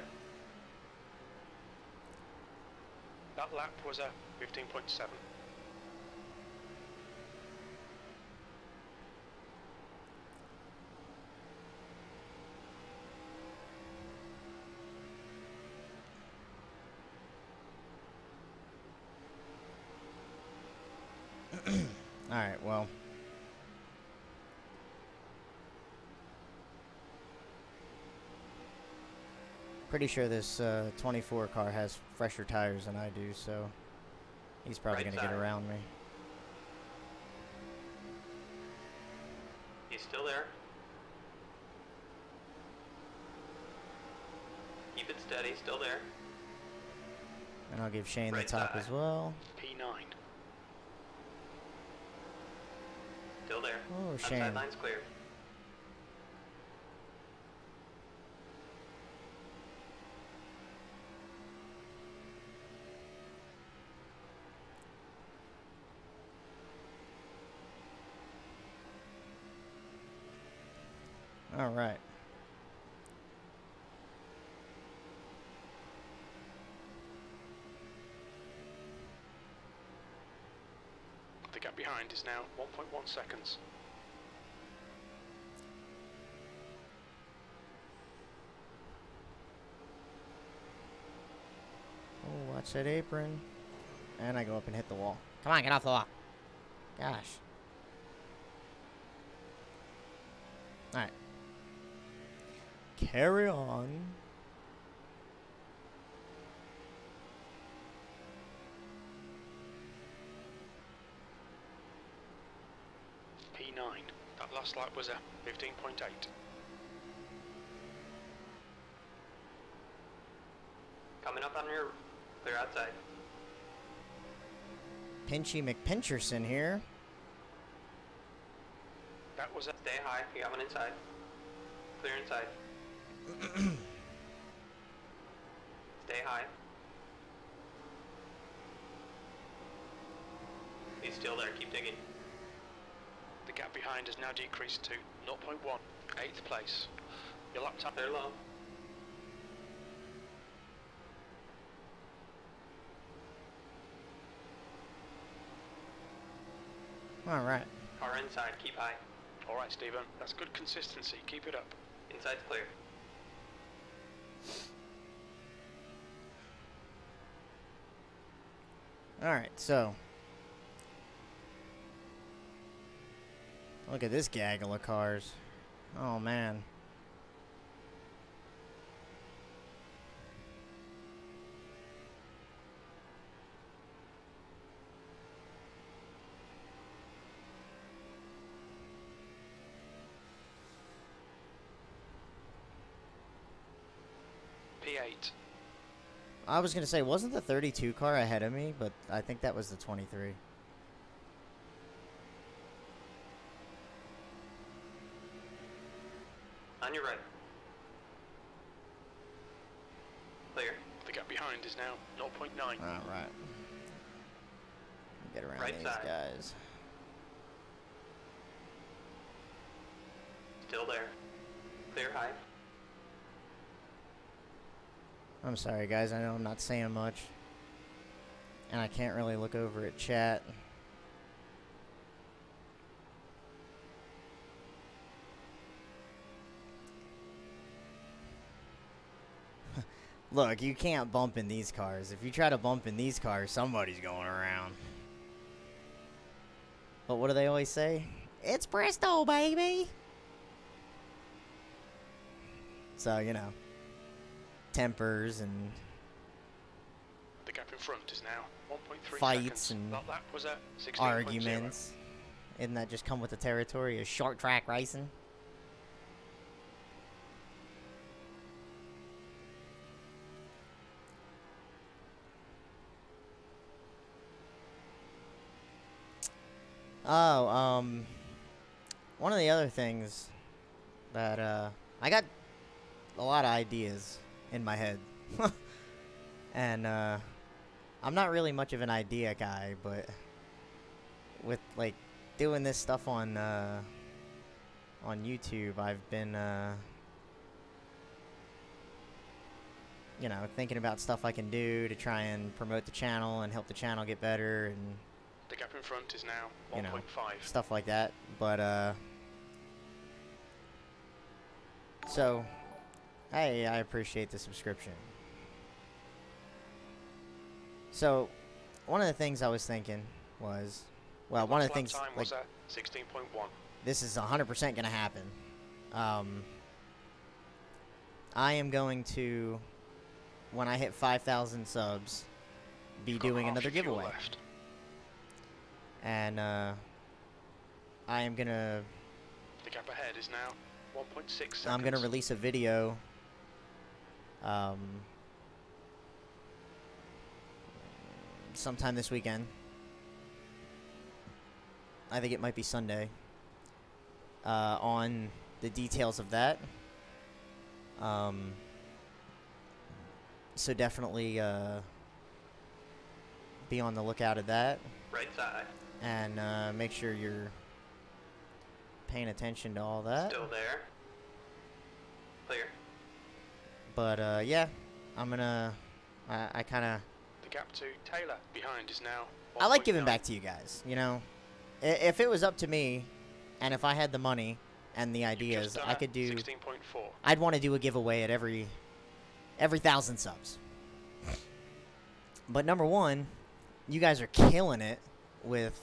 That lap was a 15.7. All right, well. Pretty sure this 24 car has fresher tires than I do, so he's probably Right going to get side. around me. He's still there. Keep it steady, still there. And I'll give Shane Right the top side. as well. P9. Still there. Oh, Outside Shane. line's clear. All right. The gap behind is now 1.1 seconds. Oh, watch that apron. And I go up and hit the wall. Come on, get off the wall. Gosh. Alright. Carry on. P9. That last lap was a 15.8. Coming up on your clear outside. Pinchy McPincherson here. That was a Stay high. You got one inside. Clear inside. Stay high. He's still there. Keep digging. The gap behind has now decreased to 0.1. 8th place. Your lap time. They're low. Alright. Car inside. Keep high. Alright, Stephen. That's good consistency. Keep it up. Inside's clear. Alright, so. Look at this gaggle of cars. Oh, man. P8. I was going to say, wasn't the 32 car ahead of me? But I think that was the 23. On your right. Clear. The gap behind is now 0.9. Alright. Get around Right these side. guys. Still there. Clear high. I'm sorry, guys. I know I'm not saying much. And I can't really look over at chat. Look, you can't bump in these cars. If you try to bump in these cars, somebody's going around. But what do they always say? It's Bristol, baby! So, you know. Tempers and The gap in front is now 1.3 fights seconds. and That lap was a 16.0. arguments. Isn't that just come with the territory of short track racing? Oh, one of the other things that, I got a lot of ideas in my head. And, I'm not really much of an idea guy, but with, like, doing this stuff on YouTube, I've been, you know, thinking about stuff I can do to try and promote the channel and help the channel get better and The gap in front is now You know, 1.5. stuff like that. But, so, hey, I appreciate the subscription. So, one of the things I was thinking was, well, one of the Lap things, time like, was a 16.1. this is 100% going to happen. I am going to, when I hit 5,000 subs, be You've got doing half another your fuel giveaway. left. And, I am going to, The gap ahead is now 1.6 seconds. I'm going to release a video, sometime this weekend. I think it might be Sunday. On the details of that. So definitely be on the lookout of that. Right side. And make sure you're paying attention to all that. Still there. Clear. But yeah, I'm gonna. I kind of. The gap to Taylor behind is now I like 1.9. giving back to you guys. You know, if it was up to me, and if I had the money and the You've ideas, just done I a could do. 16.4. I'd want to do a giveaway at every 1,000 subs. But number one, you guys are killing it with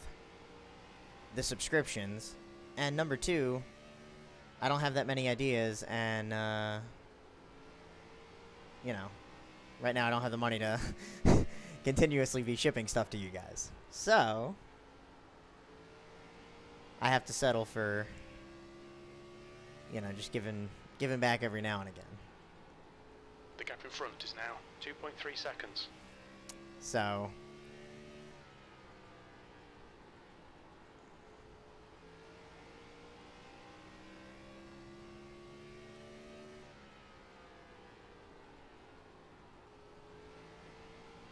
the subscriptions, and number two, I don't have that many ideas, and you know, right now I don't have the money to continuously be shipping stuff to you guys. So I have to settle for, you know, just giving back every now and again. The gap in front is now 2.3 seconds. So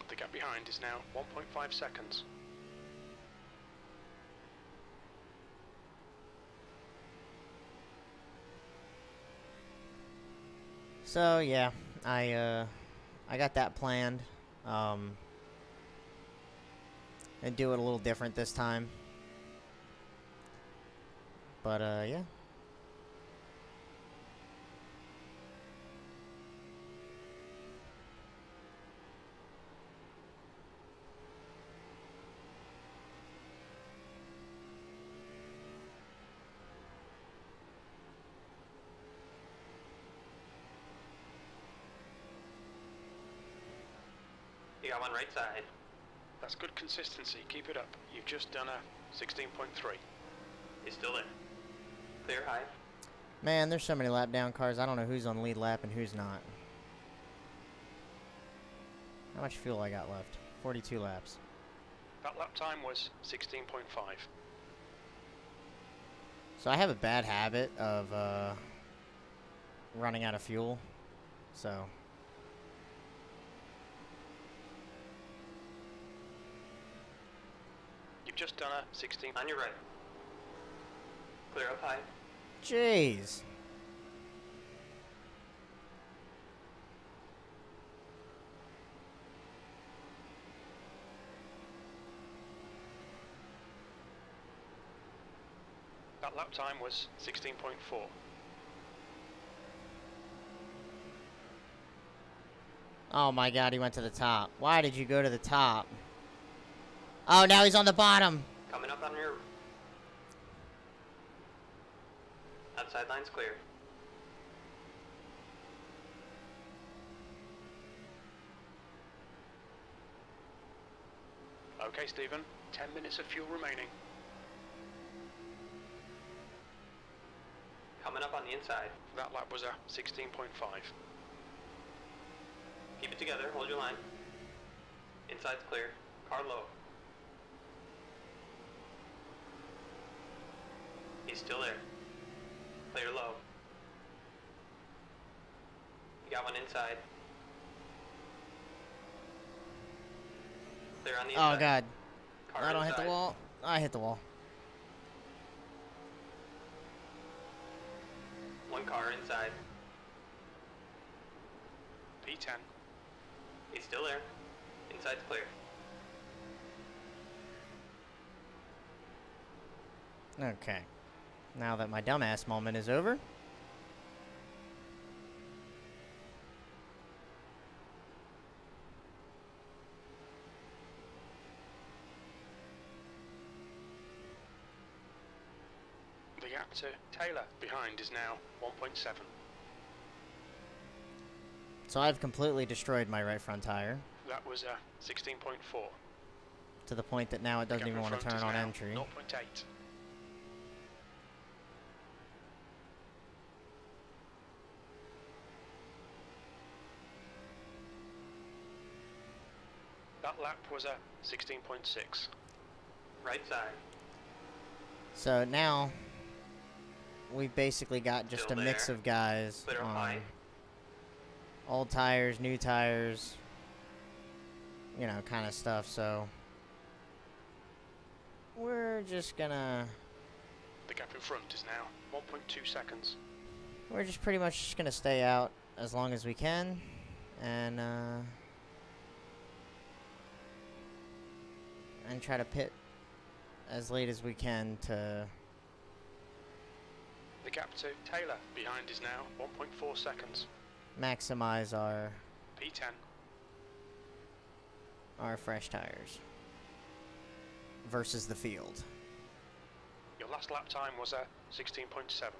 The gap behind is now 1.5 seconds. So yeah, I got that planned, and do it a little different this time. But yeah. You got one right side. That's good consistency. Keep it up. You've just done a 16.3. He's still there. Clear high. Man, there's so many lap down cars. I don't know who's on lead lap and who's not. How much fuel I got left? 42 laps. That lap time was 16.5. So I have a bad habit of running out of fuel. So You've just done a 16. On your right. Clear up high. jeez. That lap time was 16.4. Oh my god, he went to the top. Why did you go to the top? Oh, now he's on the bottom. Coming up on your... Outside line's clear. Okay, Stephen. 10 minutes of fuel remaining. Coming up on the inside. That lap was a 16.5. Keep it together. Hold your line. Inside's clear. Car low. He's still there. Clear low. You got one inside. Clear on the inside. Oh god. Car I don't hit the inside. wall. I hit the wall. One car inside. P10. He's still there. Inside's clear. Okay. Now that my dumbass moment is over. The gap to Taylor behind is now 1.7. So I've completely destroyed my right front tire That was a 16.4. to the point that now it doesn't Gap even in want to front turn is on now entry. 0.8. That lap was a 16.6. Right side. So now we've basically got just Still a mix there. of guys Clear on high. old tires, new tires, you know, kind of stuff. So we're just gonna... The gap in front is now 1.2 seconds. We're just pretty much just gonna stay out as long as we can, and try to pit as late as we can to The gap to Taylor behind is now 1.4 seconds. maximize P10. our fresh tires versus the field. Your last lap time was a 16.7.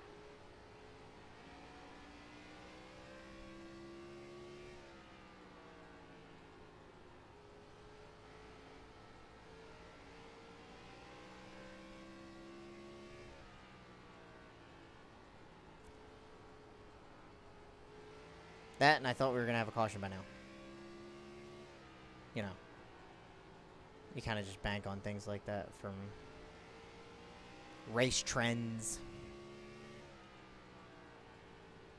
That, and I thought we were gonna have a caution by now. You know, you kind of just bank on things like that from race trends.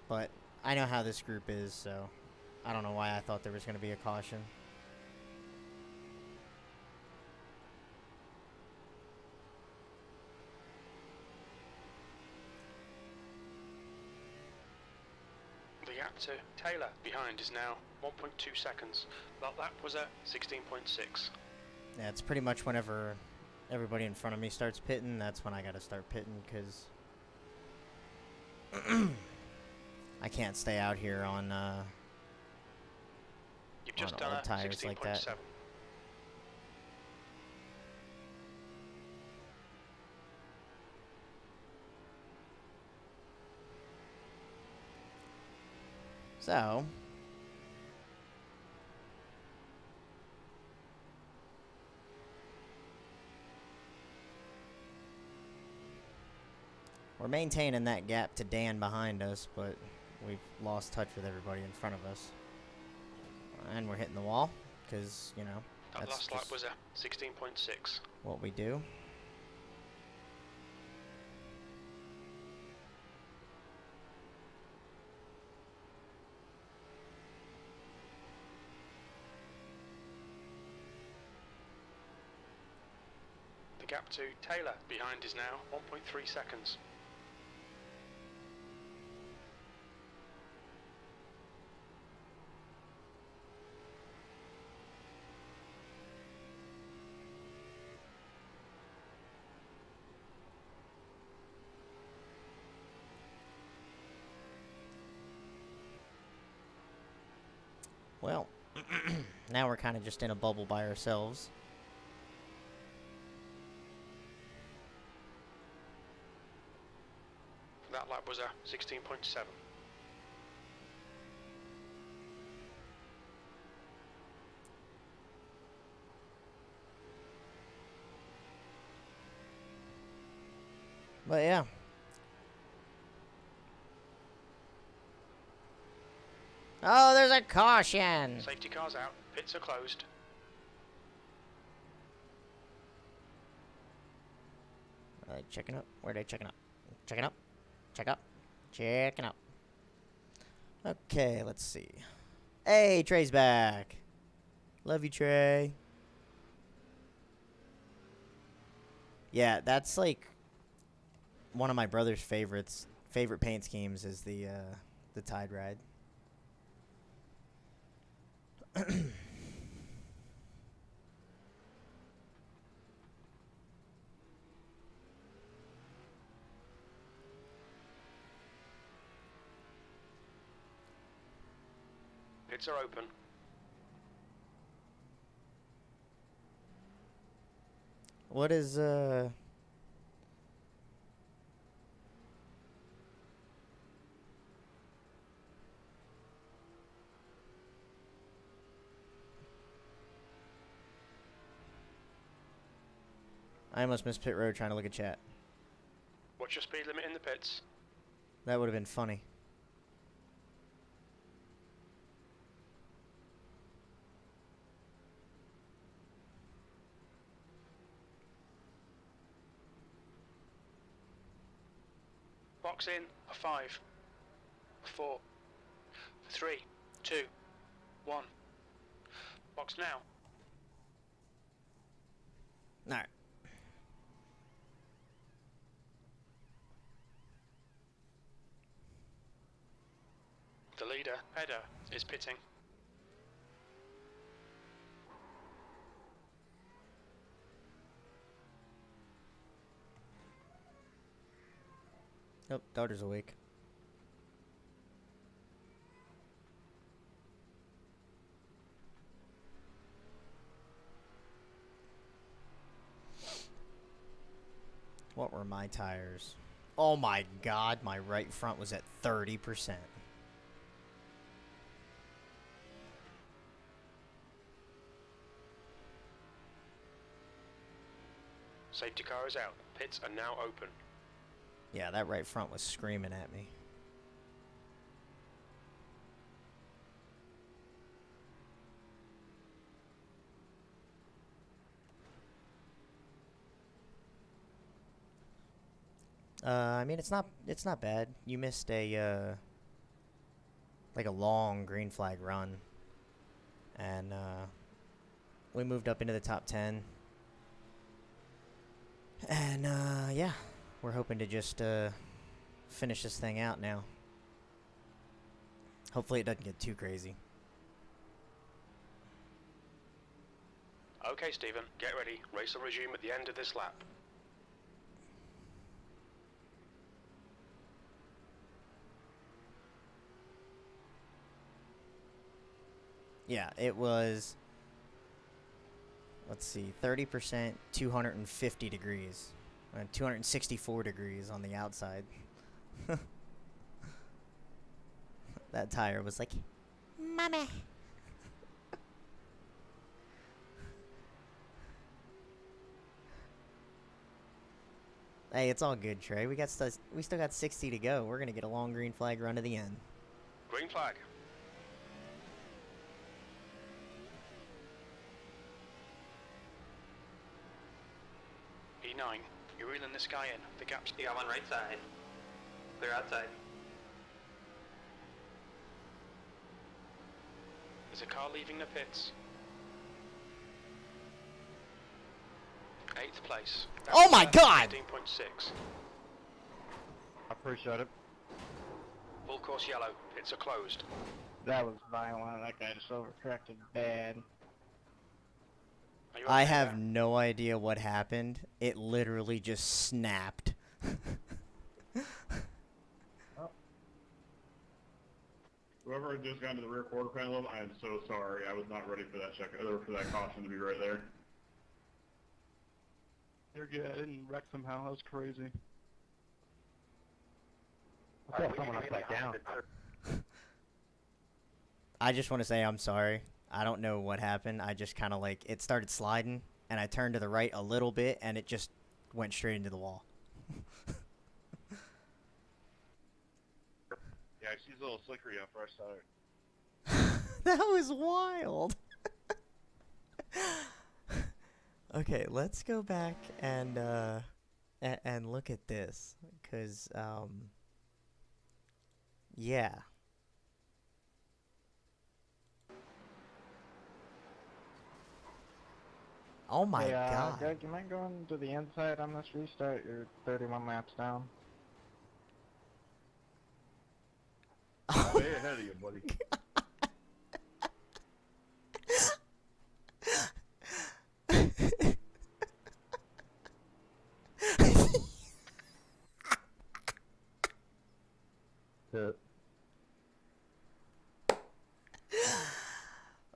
But I know how this group is, so I don't know why I thought there was gonna be a caution. The gap to Taylor behind is now 1.2 seconds. That lap was a 16.6. Yeah, it's pretty much whenever everybody in front of me starts pitting, that's when I gotta start pitting, because I can't stay out here on You've just on done old a tires like that. 16.7. So, we're maintaining that gap to Dan behind us, but we've lost touch with everybody in front of us. And we're hitting the wall, because, you know, That that's last lap just was a 16.6. what we do. The gap to Taylor behind is now 1.3 seconds. Well, now we're kind of just in a bubble by ourselves. That lap was a 16.7. But yeah. Oh, there's a caution! Safety cars out. Pits are closed. Are they checking up? Where are they checking up? Checking up? Check up? Checking up. Okay, let's see. Hey, Trey's back. Love you, Trey. Yeah, that's like one of my brother's favorite paint schemes is the Tide Ride. Pits are open. What is I almost missed pit road trying to look at chat. What's your speed limit in the pits? That would have been funny. Box in. A 5. A 4. 3. 2. 1. Box now. Alright. The leader, header, is pitting. Oh, daughter's awake. What were my tires? Oh my god, my right front was at 30%. Safety car is out. Pits are now open. Yeah, that right front was screaming at me. I mean, it's not bad. You missed a, like a long green flag run. And, we moved up into the top 10. And, yeah, we're hoping to just, finish this thing out now. Hopefully it doesn't get too crazy. Okay, Stephen, get ready. Race will resume at the end of this lap. Yeah, it was, let's see, 30%, 250 degrees. 264 degrees on the outside. That tire was like, Mama. Hey, it's all good, Trey. We still got 60 to go. We're gonna get a long green flag run to the end. Green flag. E9, you're reeling this guy in. The gap's... You got one right side. Clear outside. There's a car leaving the pits. 8th place. Oh my God! 15.6. I appreciate it. Full course yellow. Pits are closed. That was violent. That guy just overcorrected bad. Are you I okay have there? no idea what happened. It literally just snapped. Whoever had just gotten to the rear quarter panel, I am so sorry. I was not ready for that check, or for that caution to be right there. You're good. I didn't wreck somehow. That was crazy. I got someone upside down. I just want to say I'm sorry. I don't know what happened. I just kind of like, it started sliding, and I turned to the right a little bit, and it just went straight into the wall. Yeah, she's a little slickery on fresh tire. That was wild. Okay, let's go back and look at this, cause yeah. Oh my Hey, god. Greg, you might go into the inside on this restart. You're 31 laps down. Way ahead of you, buddy.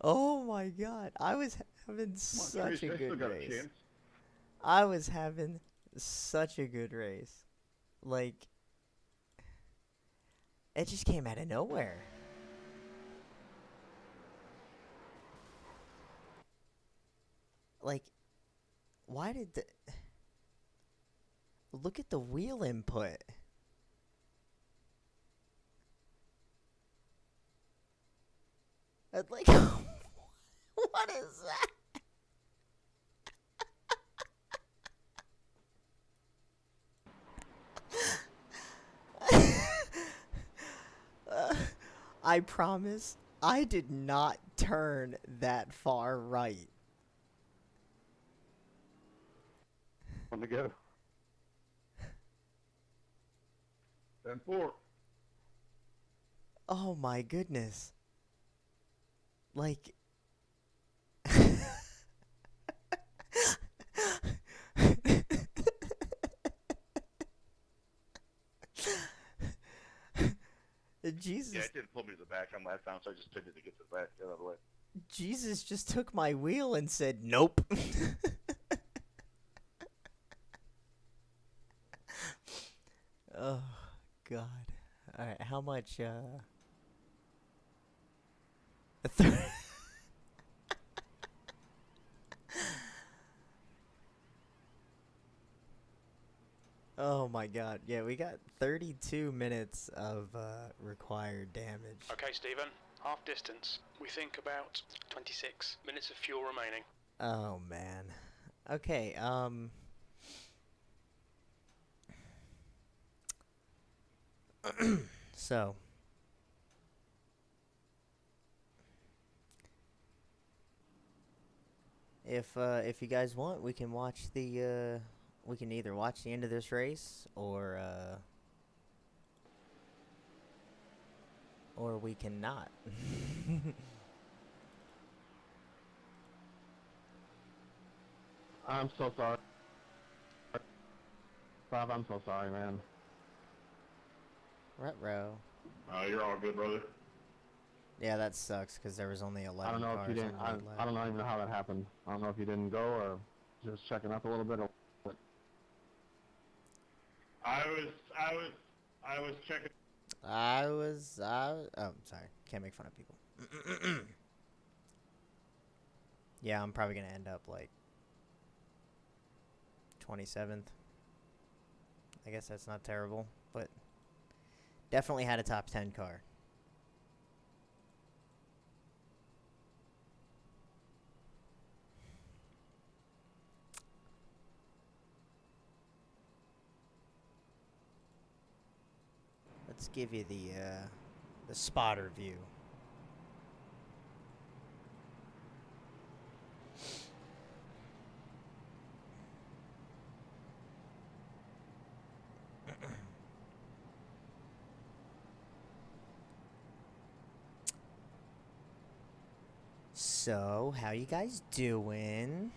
Oh my god. I was having such a good got a race. chance. I was having such a good race. Like, it just came out of nowhere. Like, why did the... Look at the wheel input. Like, what is that? I promise, I did not turn that far right. On the go. 10-4. Oh my goodness. Like Yeah, Jesus it didn't pull me to the back on last time, so I just pinned it to get to the back the other way. Jesus just took my wheel and said nope. Oh God. All right, how much a third. Oh my God. Yeah, we got 32 minutes of required damage. Okay, Stephen, half distance. We think about 26 minutes of fuel remaining. Oh man. Okay, so if you guys want, we can watch the we can either watch the end of this race or we cannot. I'm so sorry. Bob, I'm so sorry, man. Ruh-roh. You're all good, brother. Yeah, that sucks because there was only 11 I don't know cars if you didn't. on lead I lap. don't even know how that happened. I don't know if you didn't go or just checking up a little bit. Or what. I was checking. Oh, sorry. Can't make fun of people. Yeah, I'm probably gonna end up like 27th. I guess that's not terrible, but definitely had a top 10 car. Let's give you the spotter view. So, how you guys doing?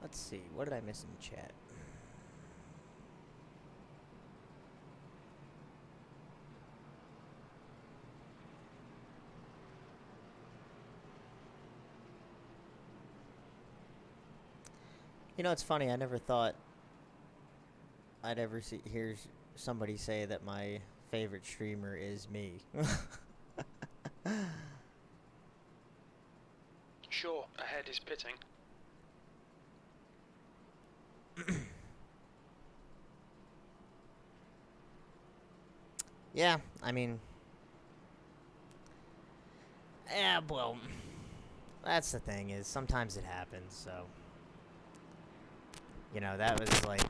Let's see, what did I miss in chat? You know, it's funny, I never thought I'd ever hear somebody say that my favorite streamer is me. Sure, ahead is pitting. Yeah, I mean... Yeah, well... That's the thing, is sometimes it happens, so... You know, that was like...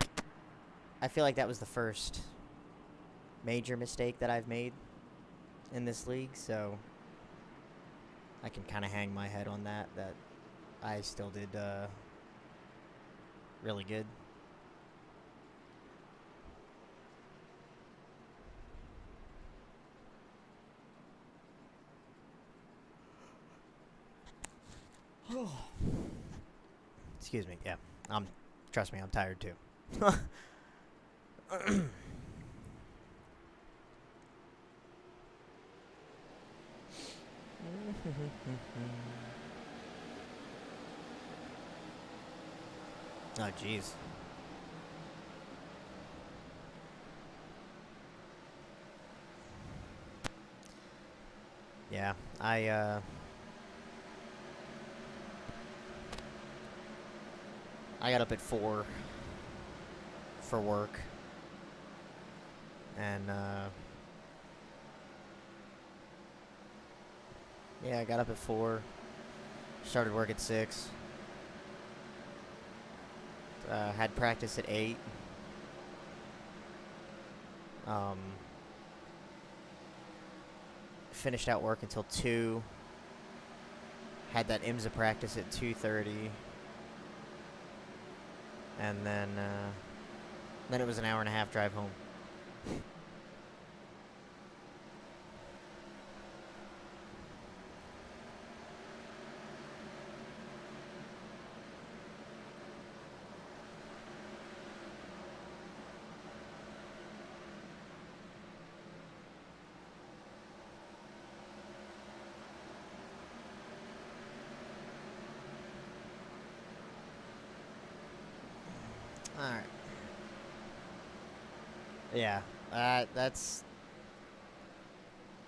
I feel like that was the first major mistake that I've made in this league, so... I can kind of hang my head on that I still did, really good. Excuse me, yeah. Trust me, I'm tired too. Oh, jeez. Yeah, I got up at 4 for work. And, yeah, I got up at 4. Started work at 6. Had practice at 8. Finished out work until 2. Had that IMSA practice at 2:30. And then it was an hour and a half drive home. Alright. Yeah, that's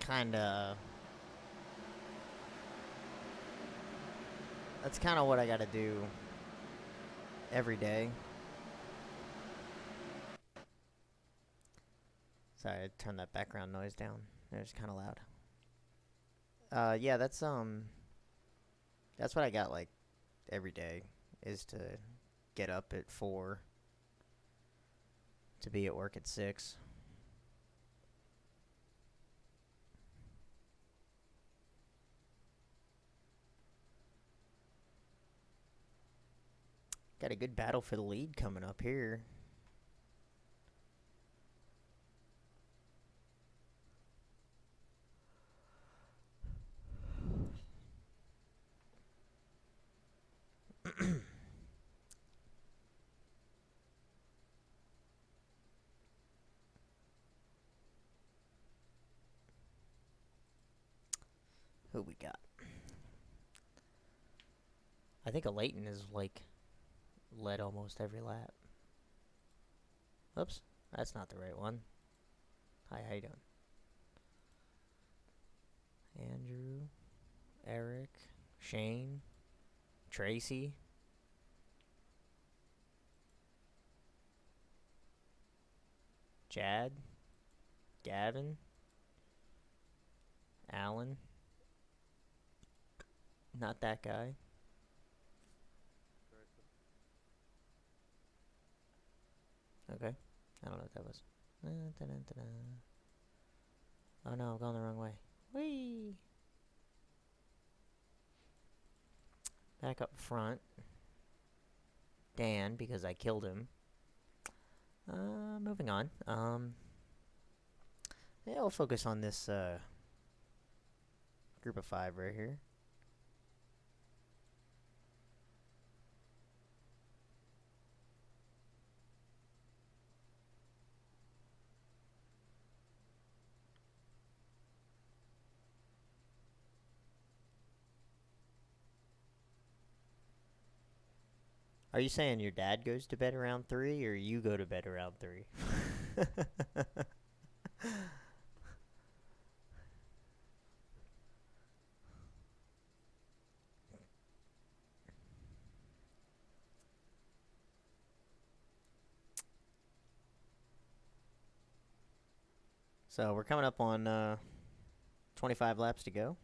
kinda... That's kinda what I gotta do every day. Sorry, I turned that background noise down. It was kinda loud. Yeah, that's what I got, like, every day, is to get up at 4 to be at work at 6. Got a good battle for the lead coming up here. Who we got? I think a Leighton is like led almost every lap. Oops, that's not the right one. Hi, how you doing? Andrew, Eric, Shane, Tracy. Chad, Gavin, Alan. Not that guy. Okay. I don't know what that was. Oh no, I'm going the wrong way. Whee! Back up front. Dan, because I killed him. Moving on. Yeah, we'll focus on this group of 5 right here. Are you saying your dad goes to bed around 3, or you go to bed around 3? So we're coming up on 25 laps to go.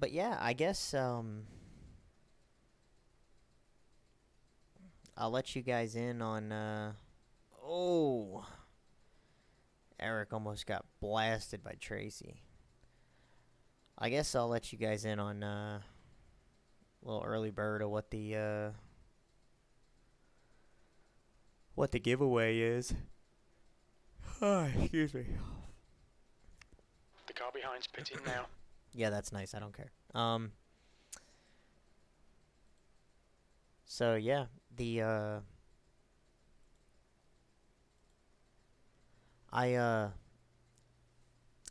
But yeah, I guess I'll let you guys in on oh, Eric almost got blasted by Tracy. I guess I'll let you guys in on a little early bird of what the giveaway is. Oh, excuse me. The car behind's pitting now. Yeah, that's nice. I don't care. So yeah,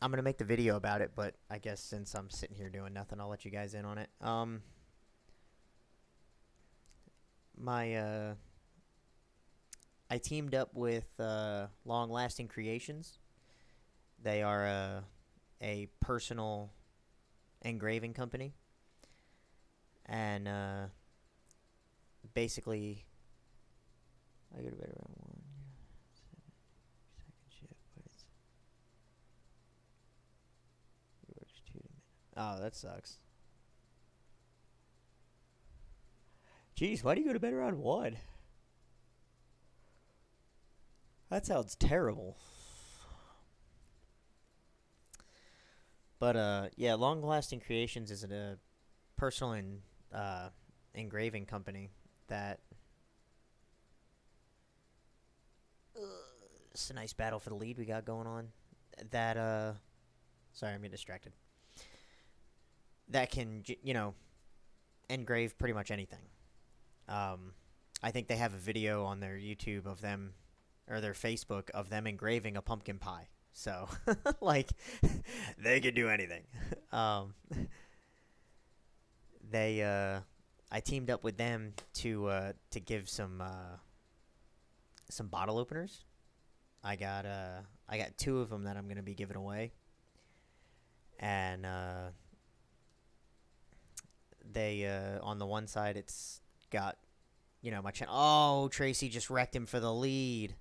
I'm gonna make the video about it, but I guess since I'm sitting here doing nothing, I'll let you guys in on it. I teamed up with Long Lasting Creations. They are a personal engraving company, and basically, I go to bed around 1. Second shift, but he works 2 to minute. Oh, that sucks. Jeez, why do you go to bed around 1? That sounds terrible. But, yeah, Long Lasting Creations is a personal and engraving company that... it's a nice battle for the lead we got going on. That, sorry, I'm getting distracted. That can, engrave pretty much anything. I think they have a video on their YouTube of them, or their Facebook, of them engraving a pumpkin pie. So, like, they can do anything. I teamed up with them to give some bottle openers. I got 2 of them that I'm gonna be giving away, and they on the one side it's got my channel. Oh, Tracy just wrecked him for the lead.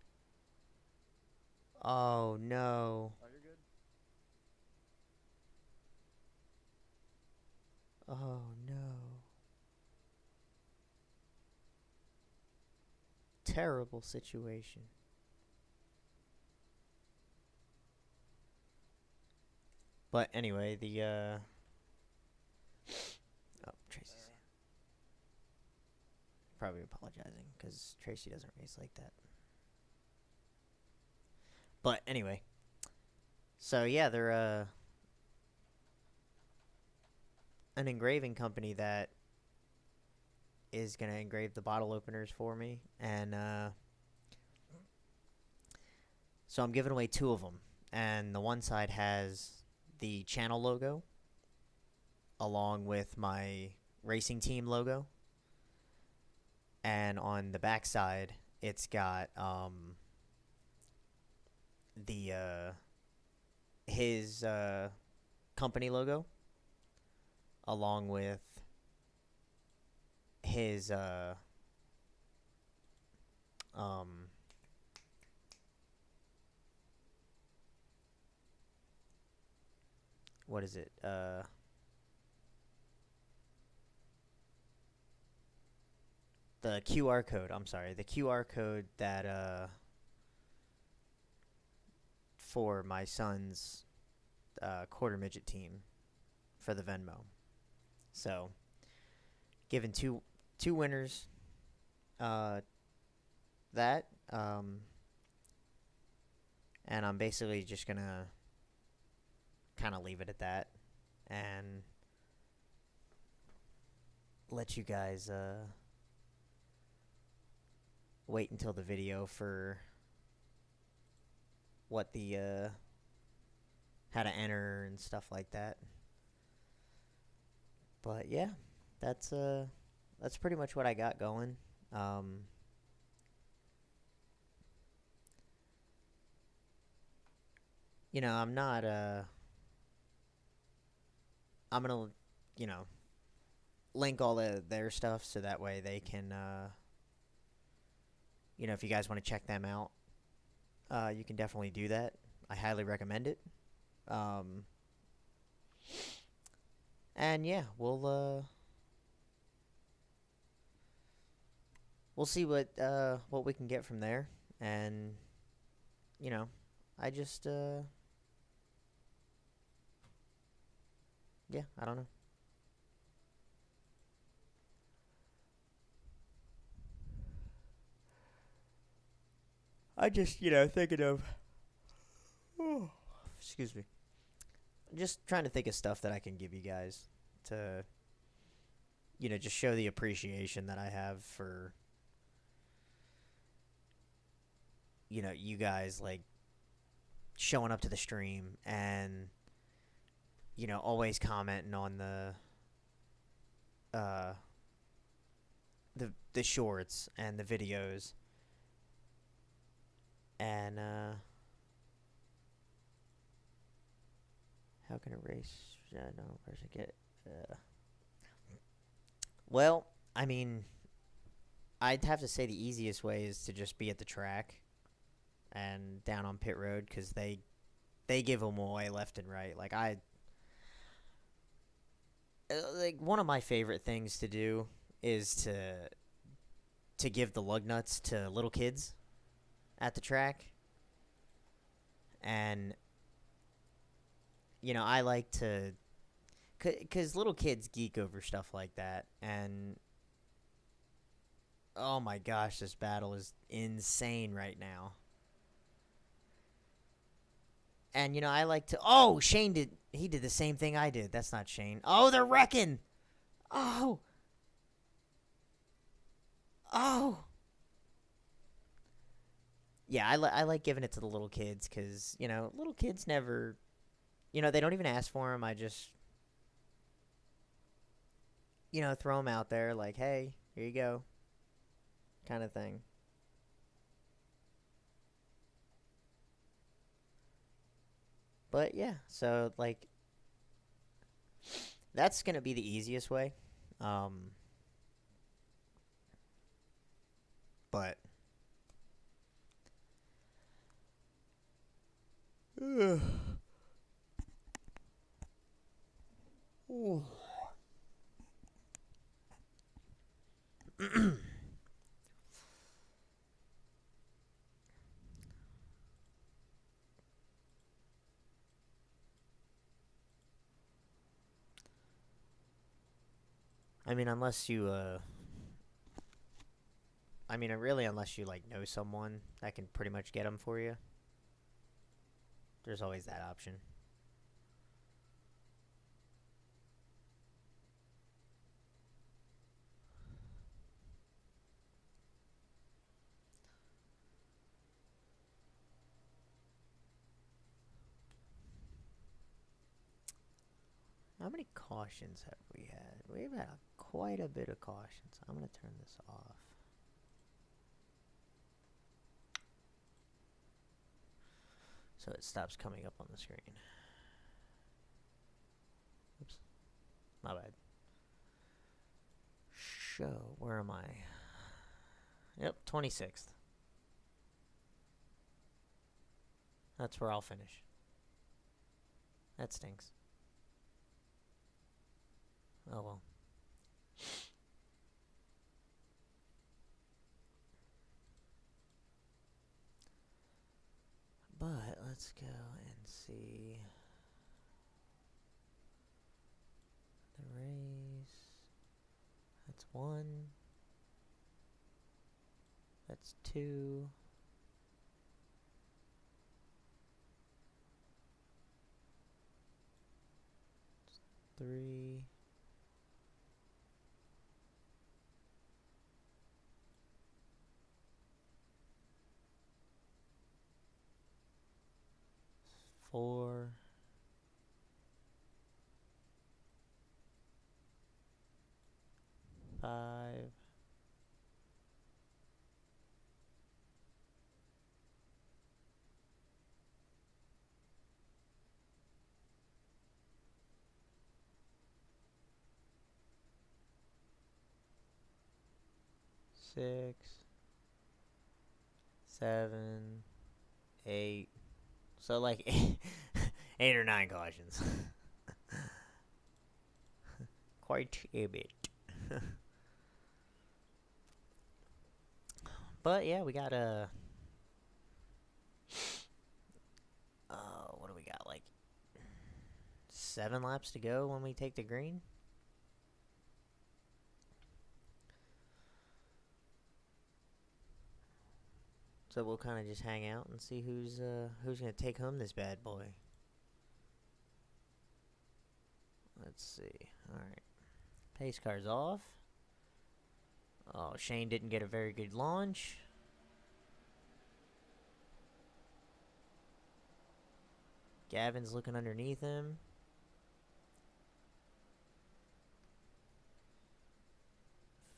Oh no. Oh, you're good. Oh no. Terrible situation. But anyway, oh, Tracy's probably apologizing because Tracy doesn't race like that. But anyway, so yeah, they're an engraving company that is gonna engrave the bottle openers for me, and so I'm giving away 2 of them, and the one side has the channel logo along with my racing team logo, and on the back side it's got his company logo along with his what is it? The QR code. I'm sorry. The QR code that for my son's quarter midget team for the Venmo. So, given two winners that and I'm basically just gonna kind of leave it at that and let you guys wait until the video for what the how to enter and stuff like that. But yeah, that's pretty much what I got going. I'm not I'm gonna link all of their stuff so that way they can if you guys want to check them out, you can definitely do that. I highly recommend it. And yeah, we'll see what we can get from there. And I just yeah, I don't know. I just, thinking of... Oh, excuse me. Just trying to think of stuff that I can give you guys to, just show the appreciation that I have for, you guys, like, showing up to the stream and, always commenting on the shorts and the videos. And, how can a race no person get, well, I mean, I'd have to say the easiest way is to just be at the track and down on pit road, because they give them away left and right. Like, one of my favorite things to do is to to give the lug nuts to little kids at the track. And, you know, I like to, because little kids geek over stuff like that. And, oh my gosh, this battle is insane right now. And, you know, I like to, oh, Shane did the same thing I did. That's not Shane. Oh, they're wrecking. Oh. Oh. Yeah, I like giving it to the little kids because, you know, little kids never, you know, they don't even ask for them. I just, you know, throw them out there like, hey, here you go, kind of thing. But, yeah, so, like, that's going to be the easiest way. But... Ooh. I mean, unless you, really, unless you, like, know someone that can pretty much get them for you. There's always that option. How many cautions have we had? We've had quite a bit of cautions. I'm going to turn this off. So it stops coming up on the screen. Oops. My bad. Show. Where am I? Yep, 26th. That's where I'll finish. That stinks. Oh well. But let's go and see the race. That's 1. That's 2. That's 3. 4. 5. 6. 7. 8. So like 8 or 9 cautions. Quite a bit. But yeah, we got what do we got? Like 7 laps to go when we take the green. So we'll kind of just hang out and see who's gonna take home this bad boy. Let's see. All right, pace car's off. Oh, Shane didn't get a very good launch. Gavin's looking underneath him.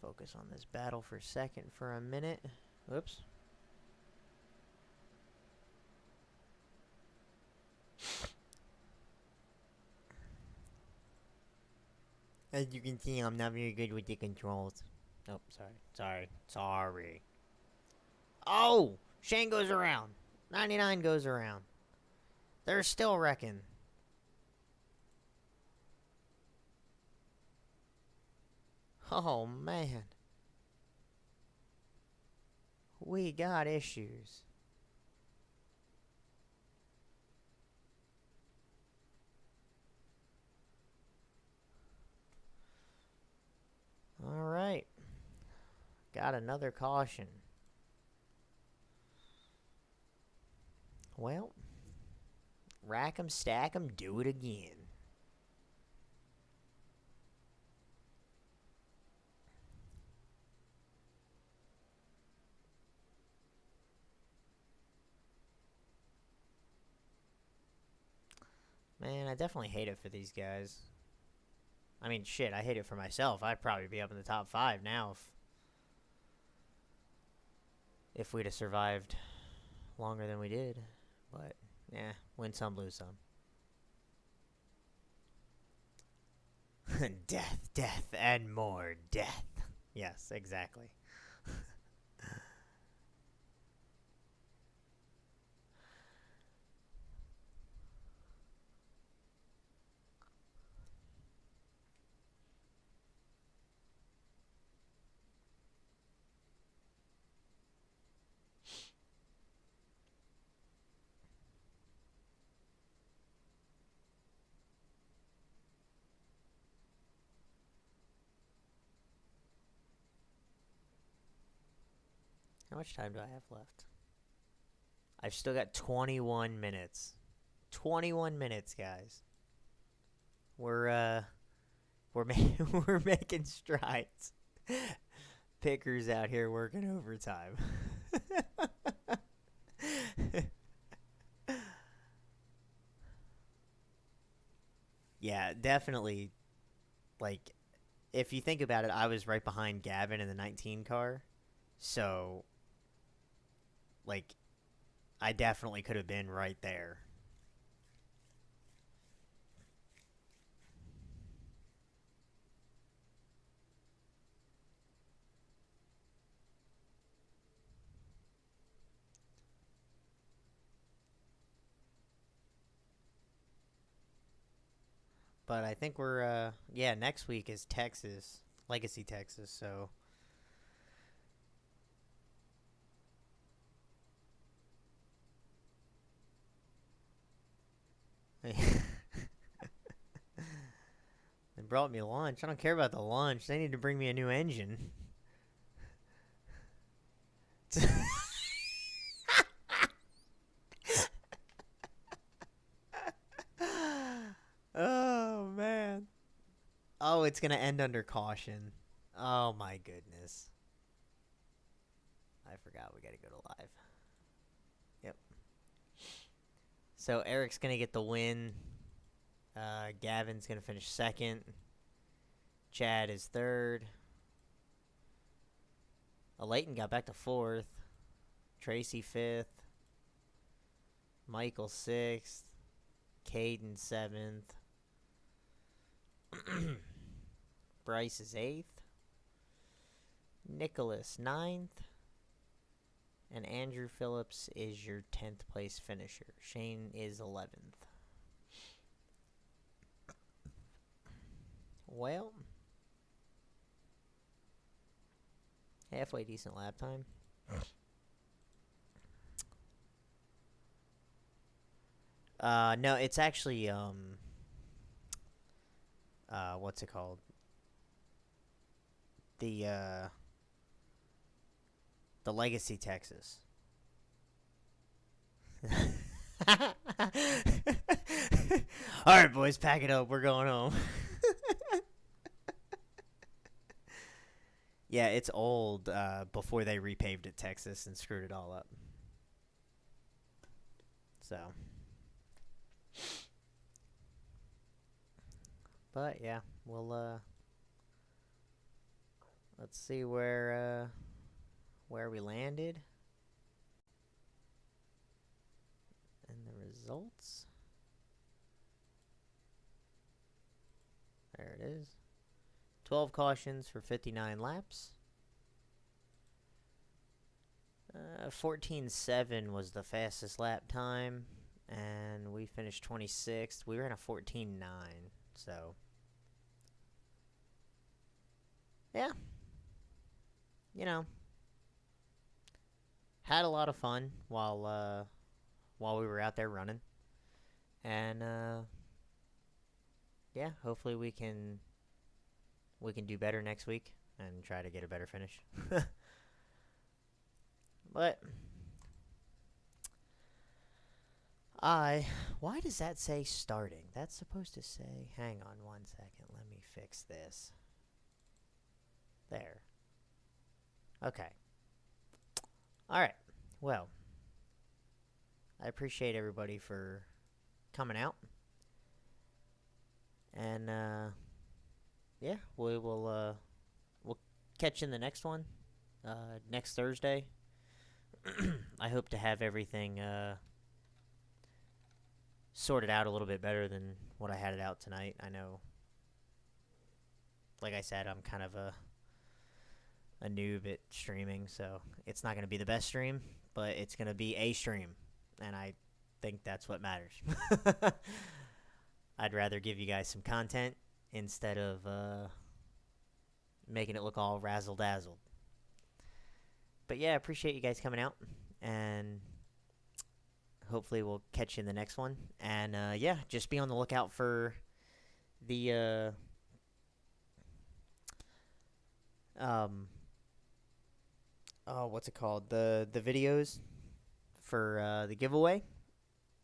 Focus on this battle for a second, for a minute. Whoops. As you can see, I'm not very good with the controls. Oh, sorry. Oh! Shane goes around. 99 goes around. They're still wrecking. Oh, man. We got issues. All right. Got another caution. Well, rack 'em, stack 'em, do it again. Man, I definitely hate it for these guys. I mean, shit, I hate it for myself. I'd probably be up in the top 5 now if we'd have survived longer than we did. But, yeah, win some, lose some. Death, death, and more death. Yes, exactly. How much time do I have left? I've still got 21 minutes. 21 minutes, guys. We're we're making strides. Pickers out here working overtime. Yeah, definitely. Like, if you think about it, I was right behind Gavin in the 19 car. So, like, I definitely could have been right there. But I think we're, yeah, next week is Texas, Legacy, Texas, so. They brought me lunch. I don't care about the lunch. They need to bring me a new engine. Oh, man. Oh, it's going to end under caution. Oh, my goodness. I forgot we got to go to live. Yep. So Eric's going to get the win. Gavin's going to finish second. Chad is third. Leighton got back to fourth. Tracy fifth. Michael sixth. Caden seventh. Bryce is eighth. Nicholas ninth. And Andrew Phillips is your 10th place finisher. Shane is 11th. Well, halfway decent lap time. No, it's actually, what's it called? The Legacy, Texas. Alright, boys, pack it up. We're going home. Yeah, it's old, before they repaved it, Texas, and screwed it all up. So. But, yeah, we'll, let's see where we landed. And the results. There it is. 12 cautions for 59 laps. 14.7 was the fastest lap time, and we finished 26th. We ran a 14.9, so yeah, you know, had a lot of fun while we were out there running, and yeah, hopefully we can do better next week and try to get a better finish. But why does that say starting? That's supposed to say, hang on one second, let me fix this. There. Okay. Alright, well, I appreciate everybody for coming out. And, yeah, we'll catch you in the next one, next Thursday. I hope to have everything, sorted out a little bit better than what I had it out tonight. I know, like I said, I'm kind of a noob at streaming, so it's not going to be the best stream, but it's going to be a stream, and I think that's what matters. I'd rather give you guys some content instead of making it look all razzle-dazzled. But yeah, I appreciate you guys coming out, and hopefully we'll catch you in the next one. And yeah, just be on the lookout for the what's it called? The videos for the giveaway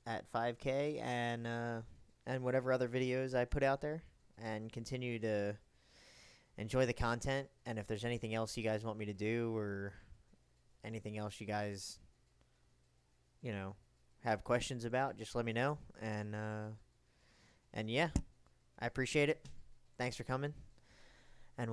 at 5K, and whatever other videos I put out there, and continue to enjoy the content. And if there's anything else you guys want me to do, or anything else you guys, you know, have questions about, just let me know. And yeah, I appreciate it. Thanks for coming.